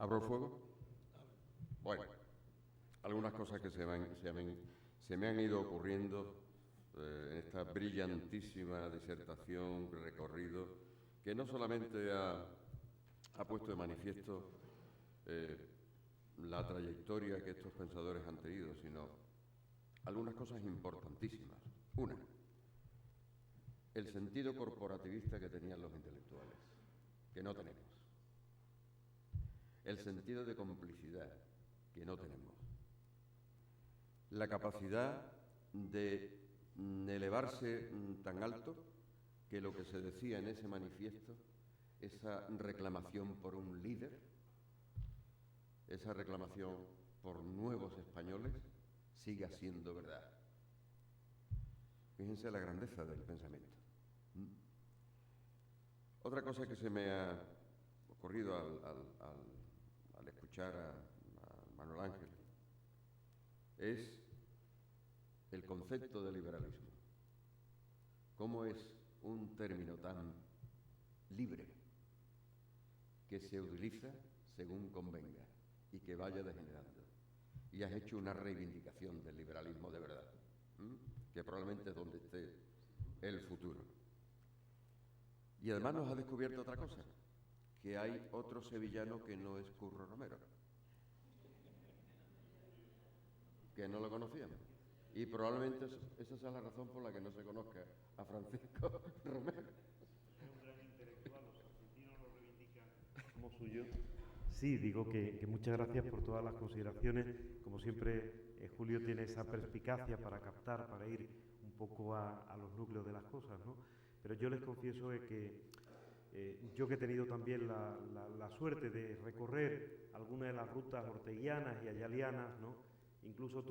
¿Abro el fuego? Bueno, algunas cosas que se me han ido ocurriendo en esta brillantísima disertación, recorrido, que no solamente ha puesto de manifiesto la trayectoria que estos pensadores han tenido, sino algunas cosas importantísimas. Una, el sentido corporativista que tenían los intelectuales, que no tenemos. El sentido de complicidad, que no tenemos. La capacidad de elevarse tan alto que lo que se decía en ese manifiesto, esa reclamación por un líder, esa reclamación por nuevos españoles, siga siendo verdad. Fíjense la grandeza del pensamiento. Otra cosa que se me ha ocurrido al escuchar a Manuel Ángel es el concepto de liberalismo. ¿Cómo es un término tan libre que se utiliza según convenga y que vaya degenerando? Y has hecho una reivindicación del liberalismo de verdad, que probablemente es donde esté el futuro. Y además nos ha descubierto otra cosa, que hay otro sevillano que no es Curro Romero, que no lo conocíamos. Y probablemente esa sea la razón por la que no se conozca a Francisco Romero. Es un gran intelectual, los argentinos lo reivindican como suyo. Sí, digo que muchas gracias por todas las consideraciones. Como siempre, Julio tiene esa perspicacia para captar, para ir un poco a los núcleos de las cosas, ¿no? Pero yo les confieso que yo que he tenido también la suerte de recorrer algunas de las rutas orteguianas y ayalianas, ¿no? Incluso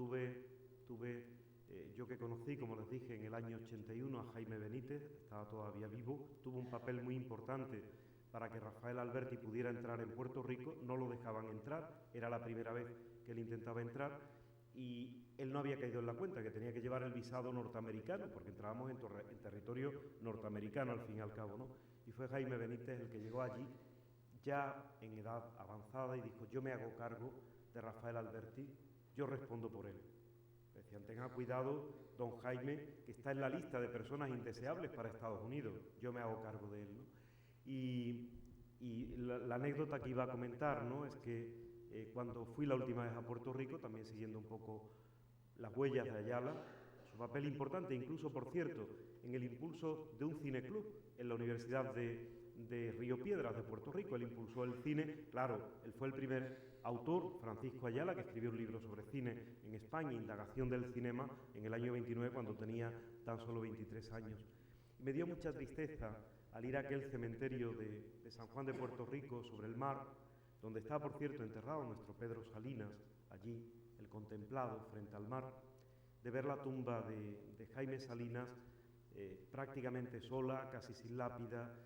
yo que conocí, como les dije, en el año 81 a Jaime Benítez, estaba todavía vivo, tuvo un papel muy importante para que Rafael Alberti pudiera entrar en Puerto Rico, no lo dejaban entrar, era la primera vez que él intentaba entrar y él no había caído en la cuenta que tenía que llevar el visado norteamericano, porque entrábamos en territorio norteamericano al fin y al cabo, ¿no? Y fue Jaime Benítez el que llegó allí ya en edad avanzada y dijo: yo me hago cargo de Rafael Alberti, yo respondo por él. Decían: tenga cuidado, don Jaime, que está en la lista de personas indeseables para Estados Unidos, yo me hago cargo de él, ¿no? Y la anécdota que iba a comentar, ¿no?, es que cuando fui la última vez a Puerto Rico, también siguiendo un poco las huellas de Ayala, su papel importante, incluso, por cierto, en el impulso de un cineclub en la Universidad de Río Piedras de Puerto Rico. Él impulsó el cine, claro, él fue el primer autor, Francisco Ayala, que escribió un libro sobre cine en España, Indagación del Cinema, en el año 29, cuando tenía tan solo 23 años. Y me dio mucha tristeza al ir a aquel cementerio de San Juan de Puerto Rico, sobre el mar, donde está, por cierto, enterrado nuestro Pedro Salinas, allí, el contemplado, frente al mar, de ver la tumba de Jaime Salinas prácticamente sola, casi sin lápida.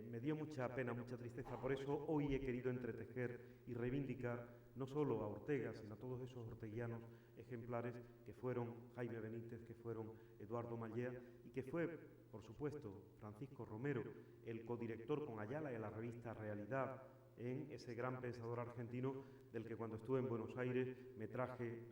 Me dio mucha pena, mucha tristeza. Por eso hoy he querido entretejer y reivindicar no solo a Ortega, sino a todos esos orteguianos ejemplares que fueron Jaime Benítez, que fueron Eduardo Mallea y que fue, por supuesto, Francisco Romero, el codirector con Ayala de la revista Realidad, en ese gran pensador argentino del que cuando estuve en Buenos Aires me traje,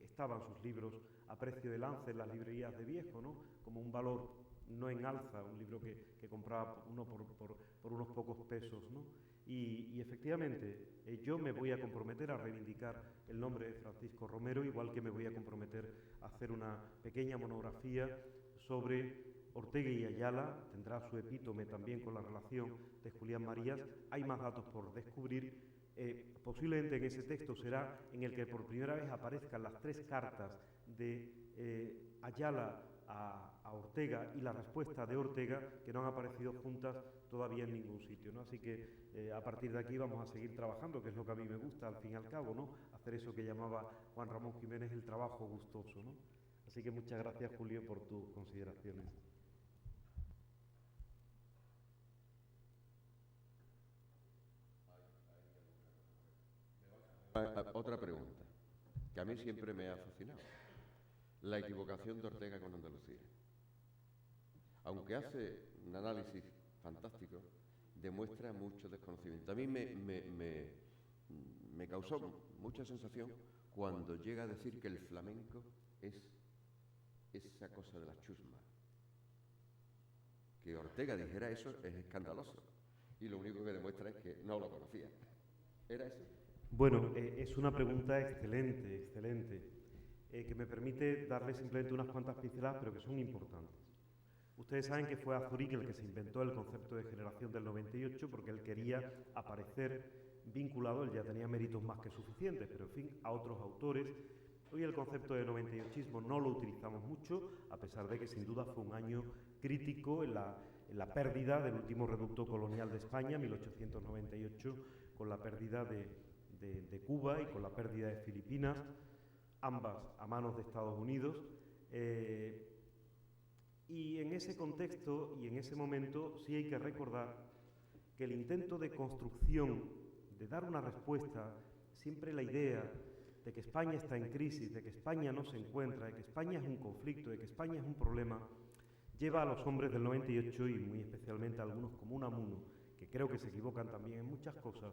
estaban sus libros a precio de lance en las librerías de viejo, ¿no?, como un valor no en alza, un libro que compraba uno por unos pocos pesos, ¿no? Y efectivamente, yo me voy a comprometer a reivindicar el nombre de Francisco Romero, igual que me voy a comprometer a hacer una pequeña monografía sobre Ortega y Ayala. Tendrá su epítome también con la relación de Julián Marías. Hay más datos por descubrir. Posiblemente en ese texto será en el que por primera vez aparezcan las 3 cartas de Ayala a Ortega y la respuesta de Ortega, que no han aparecido juntas todavía en ningún sitio, ¿no? Así que a partir de aquí vamos a seguir trabajando, que es lo que a mí me gusta al fin y al cabo, ¿no?, hacer eso que llamaba Juan Ramón Jiménez el trabajo gustoso, ¿no? Así que muchas gracias, Julio, por tus consideraciones. Otra pregunta, que a mí siempre me ha fascinado. La equivocación de Ortega con Andalucía. Aunque hace un análisis fantástico, demuestra mucho desconocimiento. A mí me causó mucha sensación cuando llega a decir que el flamenco es esa cosa de la chusma. Que Ortega dijera eso es escandaloso. Y lo único que demuestra es que no lo conocía. ¿Era eso? Bueno, es una pregunta excelente, excelente. Que me permite darle simplemente unas cuantas pinceladas, pero que son importantes. Ustedes saben que fue Azurín el que se inventó el concepto de generación del 98 porque él quería aparecer vinculado, él ya tenía méritos más que suficientes, pero en fin, a otros autores. Hoy el concepto de 98ismo no lo utilizamos mucho, a pesar de que sin duda fue un año crítico en la pérdida del último reducto colonial de España, 1898, con la pérdida de Cuba y con la pérdida de Filipinas, ambas a manos de Estados Unidos, y en ese contexto y en ese momento sí hay que recordar que el intento de construcción, de dar una respuesta, siempre la idea de que España está en crisis, de que España no se encuentra, de que España es un conflicto, de que España es un problema, lleva a los hombres del 98 y muy especialmente a algunos como Unamuno, que creo que se equivocan también en muchas cosas,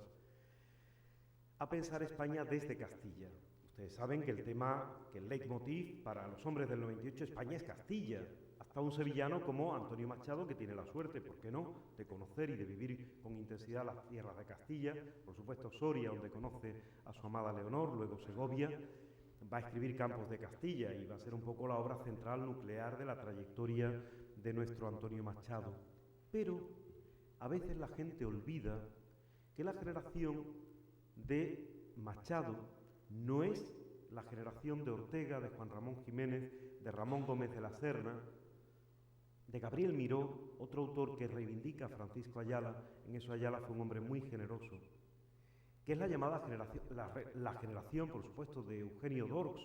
a pensar España desde Castilla. Ustedes saben que el leitmotiv para los hombres del 98, España es Castilla. Hasta un sevillano como Antonio Machado, que tiene la suerte, ¿por qué no?, de conocer y de vivir con intensidad las tierras de Castilla. Por supuesto, Soria, donde conoce a su amada Leonor, luego Segovia. Va a escribir Campos de Castilla y va a ser un poco la obra central nuclear de la trayectoria de nuestro Antonio Machado. Pero a veces la gente olvida que la generación de Machado, no es la generación de Ortega, de Juan Ramón Jiménez, de Ramón Gómez de la Serna, de Gabriel Miró, otro autor que reivindica a Francisco Ayala. En eso Ayala fue un hombre muy generoso, que es la llamada generación, la generación, por supuesto, de Eugenio Dorx,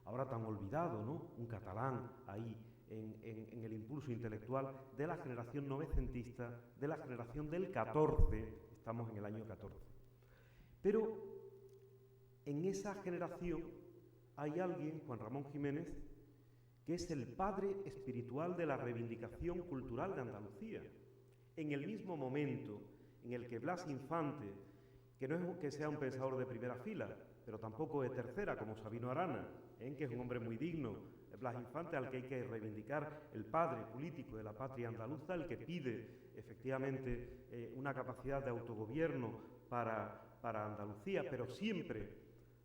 ahora tan olvidado, ¿no? Un catalán ahí en el impulso intelectual, de la generación novecentista, de la generación del 14, estamos en el año 14. Pero en esa generación hay alguien, Juan Ramón Jiménez, que es el padre espiritual de la reivindicación cultural de Andalucía. En el mismo momento en el que Blas Infante, que no es que sea un pensador de primera fila, pero tampoco de tercera, como Sabino Arana, que es un hombre muy digno, Blas Infante, al que hay que reivindicar, el padre político de la patria andaluza, el que pide efectivamente una capacidad de autogobierno para Andalucía, pero siempre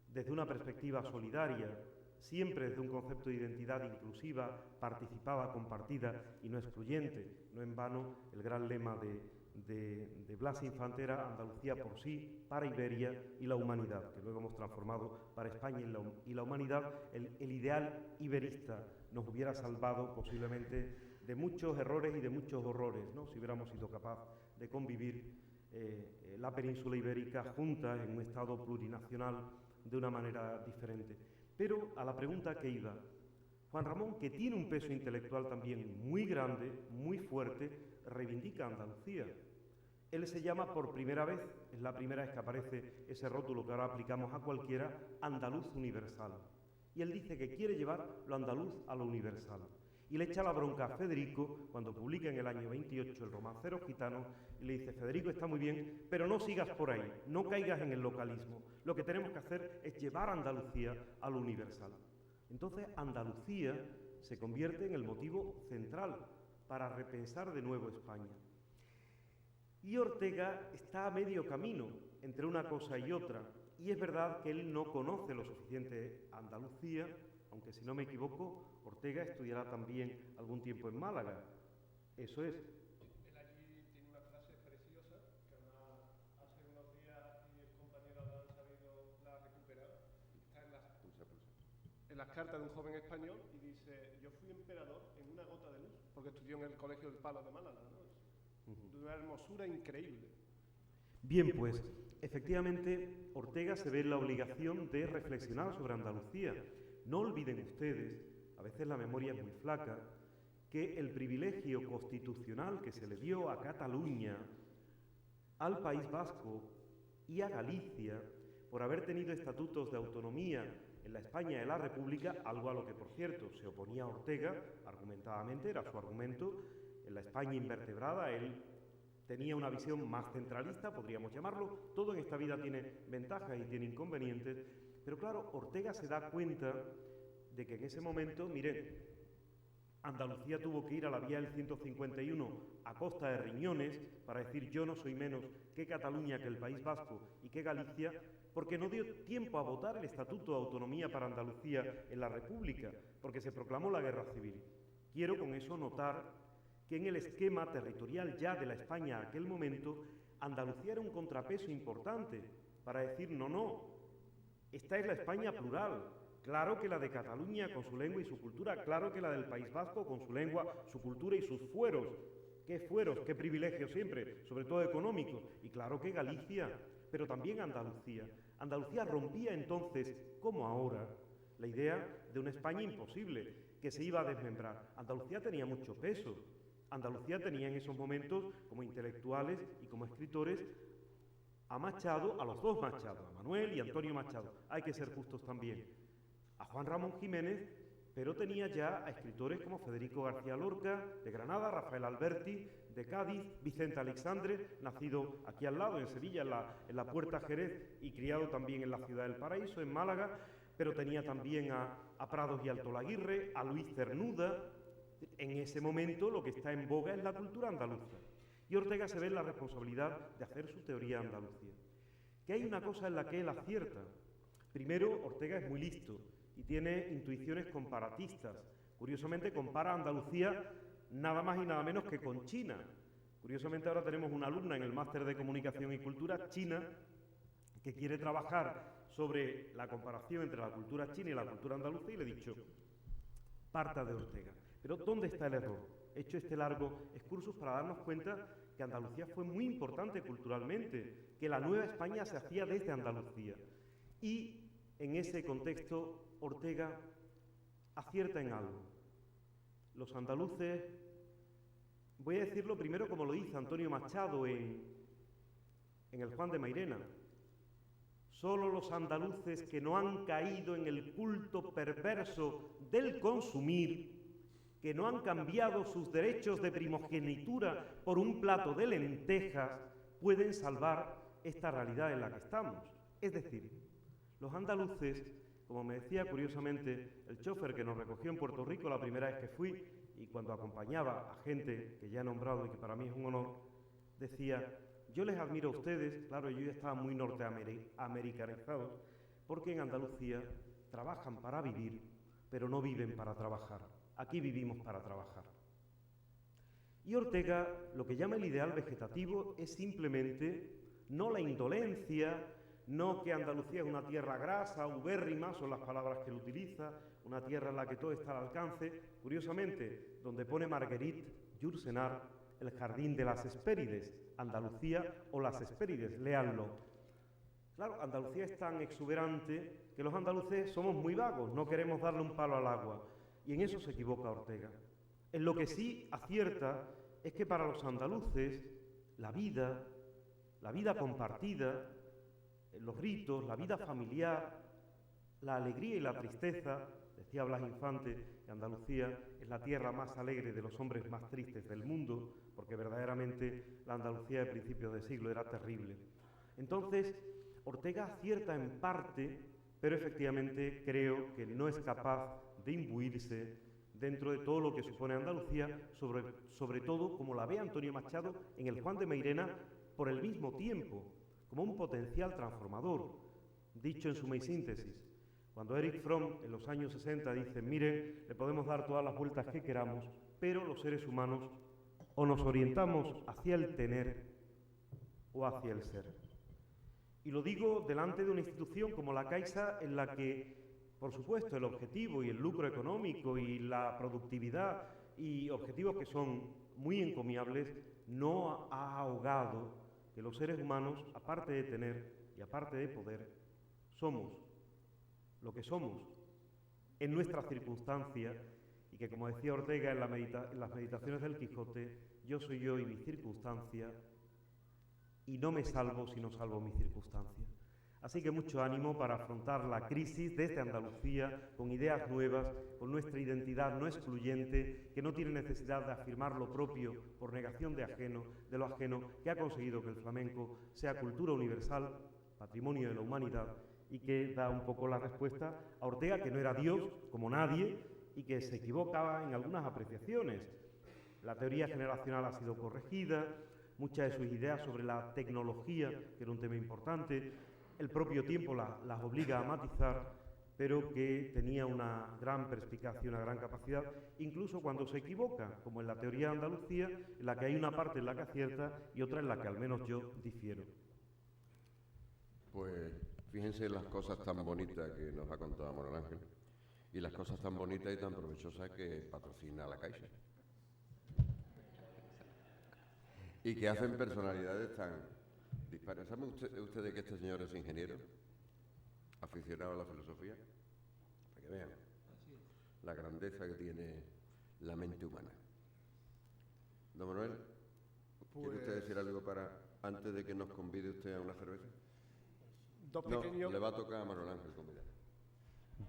desde una perspectiva solidaria, siempre desde un concepto de identidad inclusiva, participada, compartida y no excluyente. No en vano el gran lema de Blas Infante era Andalucía por sí, para Iberia y la humanidad, que luego hemos transformado para España y la humanidad. El ideal iberista nos hubiera salvado posiblemente de muchos errores y de muchos horrores, ¿no? Si hubiéramos sido capaces de convivir la península ibérica junta en un Estado plurinacional de una manera diferente. Pero a la pregunta que iba, Juan Ramón, que tiene un peso intelectual también muy grande, muy fuerte, reivindica a Andalucía. Él se llama por primera vez, es la primera vez que aparece ese rótulo que ahora aplicamos a cualquiera, andaluz universal. Y él dice que quiere llevar lo andaluz a lo universal. Y le echa la bronca a Federico cuando publica en el año 28 el Romancero Gitano y le dice: Federico, está muy bien, pero no sigas por ahí, no caigas en el localismo. Lo que tenemos que hacer es llevar a Andalucía a lo universal. Entonces Andalucía se convierte en el motivo central para repensar de nuevo España. Y Ortega está a medio camino entre una cosa y otra, y es verdad que él no conoce lo suficiente Andalucía, aunque si no me equivoco, Ortega estudiará también algún tiempo en Málaga. Eso es. Él allí tiene una frase preciosa, que además hace unos días y el compañero Adán Sabido la ha recuperado. Está en las cartas de un joven español y dice: yo fui emperador en una gota de luz, porque estudió en el Colegio del Palo de Málaga, ¿no? De una hermosura increíble. Bien, pues, efectivamente, Ortega se ve en la obligación de reflexionar sobre Andalucía. No olviden ustedes, a veces la memoria es muy flaca, que el privilegio constitucional que se le dio a Cataluña, al País Vasco y a Galicia, por haber tenido estatutos de autonomía en la España de la República, algo a lo que, por cierto, se oponía Ortega, argumentadamente, era su argumento, en la España invertebrada, él tenía una visión más centralista, podríamos llamarlo. Todo en esta vida tiene ventajas y tiene inconvenientes, pero claro, Ortega se da cuenta de que en ese momento, miren, Andalucía tuvo que ir a la vía del 151 a costa de riñones para decir: yo no soy menos que Cataluña, que el País Vasco y que Galicia, porque no dio tiempo a votar el Estatuto de Autonomía para Andalucía en la República, porque se proclamó la Guerra Civil. Quiero con eso notar que en el esquema territorial ya de la España a aquel momento, Andalucía era un contrapeso importante para decir: no, esta es la España plural. Claro que la de Cataluña con su lengua y su cultura, claro que la del País Vasco con su lengua, su cultura y sus fueros. ¿Qué fueros? ¿Qué privilegios siempre? Sobre todo económicos. Y claro que Galicia, pero también Andalucía. Andalucía rompía entonces, como ahora, la idea de una España imposible, que se iba a desmembrar. Andalucía tenía mucho peso. Andalucía tenía en esos momentos, como intelectuales y como escritores, a Machado, a los dos Machado, a Manuel y Antonio Machado. Hay que ser justos también. A Juan Ramón Jiménez, pero tenía ya a escritores como Federico García Lorca, de Granada, Rafael Alberti, de Cádiz, Vicente Alexandre, nacido aquí al lado, en Sevilla, en la Puerta Jerez, y criado también en la Ciudad del Paraíso, en Málaga, pero tenía también a Prados y Alto Laguirre, a Luis Cernuda. En ese momento lo que está en boga es la cultura andaluza. Y Ortega se ve en la responsabilidad de hacer su teoría Andalucía. Que hay una cosa en la que él acierta. Primero, Ortega es muy listo y tiene intuiciones comparatistas. Curiosamente compara Andalucía nada más y nada menos que con China. Curiosamente ahora tenemos una alumna en el Máster de Comunicación y Cultura, China, que quiere trabajar sobre la comparación entre la cultura china y la cultura andaluza, y le he dicho, parta de Ortega. Pero ¿dónde está el error? He hecho este largo excursus para darnos cuenta que Andalucía fue muy importante culturalmente, que la nueva España se hacía desde Andalucía. Y en ese contexto, Ortega acierta en algo. Los andaluces, voy a decirlo primero como lo dice Antonio Machado en el Juan de Mairena, solo los andaluces que no han caído en el culto perverso del consumir, que no han cambiado sus derechos de primogenitura por un plato de lentejas, pueden salvar esta realidad en la que estamos. Es decir, los andaluces, como me decía curiosamente el chofer que nos recogió en Puerto Rico la primera vez que fui, y cuando acompañaba a gente que ya he nombrado y que para mí es un honor, decía, yo les admiro a ustedes, claro, yo ya estaba muy norteamericanizado, porque en Andalucía trabajan para vivir, pero no viven para trabajar. Aquí vivimos para trabajar. Y Ortega lo que llama el ideal vegetativo es simplemente no la indolencia, no que Andalucía es una tierra grasa, ubérrima, son las palabras que él utiliza, una tierra en la que todo está al alcance. Curiosamente, donde pone Marguerite Yourcenar, el jardín de las Hespérides, Andalucía o las Hespérides, léanlo. Claro, Andalucía es tan exuberante que los andaluces somos muy vagos, no queremos darle un palo al agua. Y en eso se equivoca Ortega. En lo que sí acierta es que para los andaluces la vida compartida, los ritos, la vida familiar, la alegría y la tristeza, decía Blas Infante, que Andalucía es la tierra más alegre de los hombres más tristes del mundo, porque verdaderamente la Andalucía de principios de siglo era terrible. Entonces, Ortega acierta en parte, pero efectivamente creo que no es capaz de imbuirse dentro de todo lo que supone Andalucía, sobre todo como la ve Antonio Machado en el Juan de Mairena, por el mismo tiempo, como un potencial transformador. Dicho en suma y síntesis, cuando Erich Fromm en los años 60 dice, miren, le podemos dar todas las vueltas que queramos, pero los seres humanos o nos orientamos hacia el tener o hacia el ser. Y lo digo delante de una institución como la Caixa, en la que, por supuesto, el objetivo y el lucro económico y la productividad y objetivos que son muy encomiables, no ha ahogado que los seres humanos, aparte de tener y aparte de poder, somos lo que somos en nuestra circunstancia, y que, como decía Ortega en las meditaciones del Quijote, yo soy yo y mi circunstancia, y no me salvo si no salvo mi circunstancia. Así que mucho ánimo para afrontar la crisis desde Andalucía, con ideas nuevas, con nuestra identidad no excluyente, que no tiene necesidad de afirmar lo propio por negación de lo ajeno, que ha conseguido que el flamenco sea cultura universal, patrimonio de la humanidad, y que da un poco la respuesta a Ortega, que no era Dios, como nadie, y que se equivocaba en algunas apreciaciones. La teoría generacional ha sido corregida, muchas de sus ideas sobre la tecnología, que era un tema importante, el propio tiempo las obliga a matizar, pero que tenía una gran perspicacia y una gran capacidad, incluso cuando se equivoca, como en la teoría de Andalucía, en la que hay una parte en la que acierta y otra en la que al menos yo difiero. Pues fíjense las cosas tan bonitas que nos ha contado Manuel Ángel y las cosas tan bonitas y tan provechosas que patrocina la Caixa y que hacen personalidades tan dispares. ¿Saben ustedes que este señor es ingeniero, aficionado a la filosofía? Para que vean la grandeza que tiene la mente humana. Don Manuel, ¿quiere usted decir algo antes de que nos convide usted a una cerveza? No, le va a tocar a Manuel Ángel convidar.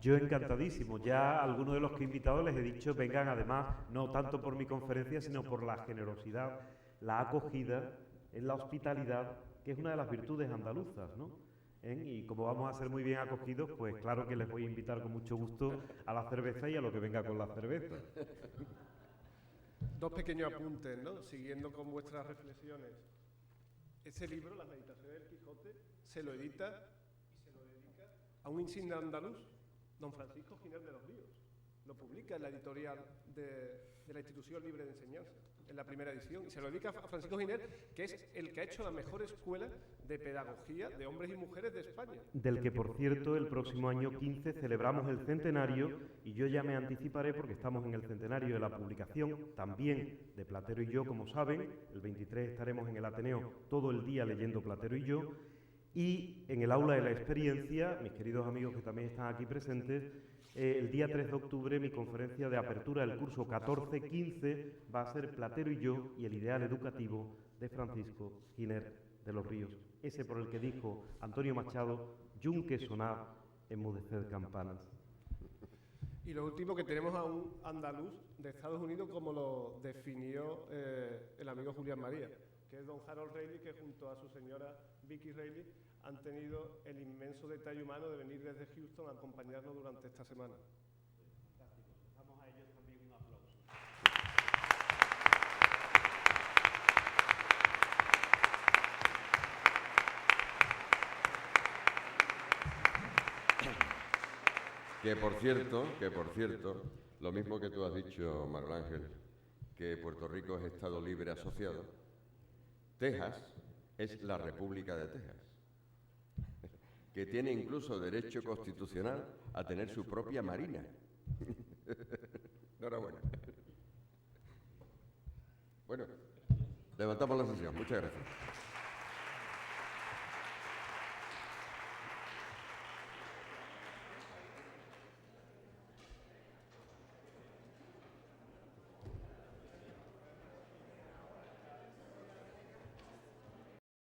Yo encantadísimo. Ya a algunos de los que he invitado les he dicho vengan, además, no tanto por mi conferencia, sino por la generosidad, la acogida, la hospitalidad, que es una de las virtudes andaluzas, ¿no? Y como vamos a ser muy bien acogidos, pues claro que les voy a invitar con mucho gusto a la cerveza y a lo que venga con la cerveza. Dos pequeños apuntes, ¿no? Siguiendo con vuestras reflexiones. Ese libro, Las Meditaciones del Quijote, se lo edita y se lo dedica a un insigne andaluz, don Francisco Giner de los Ríos. Lo publica en la editorial de la Institución Libre de Enseñanza. en la primera edición, y se lo dedica a Francisco Giner, que es el que ha hecho la mejor escuela de pedagogía de hombres y mujeres de España. Del que, por cierto, el próximo año 15 celebramos el centenario, y yo ya me anticiparé porque estamos en el centenario de la publicación, también de Platero y yo, como saben. El 23 estaremos en el Ateneo todo el día leyendo Platero y yo, y en el aula de la experiencia, mis queridos amigos que también están aquí presentes, el día 3 de octubre mi conferencia de apertura del curso 14-15 va a ser Platero y yo y el ideal educativo de Francisco Giner de los Ríos, ese por el que dijo Antonio Machado, yunque sonar, enmudecer campanas. Y lo último, que tenemos a un andaluz de Estados Unidos, como lo definió el amigo Julián María, que es don Harold Reilly, que junto a su señora Vicky Reilly han tenido el inmenso detalle humano de venir desde Houston a acompañarnos durante esta semana. Fantástico. Damos a ellos también un aplauso. Que por cierto, lo mismo que tú has dicho, Manuel Ángel, que Puerto Rico es Estado libre asociado, Texas es la República de Texas, que tiene incluso derecho constitucional a tener su propia marina. Enhorabuena. Bueno, levantamos la sesión. Muchas gracias.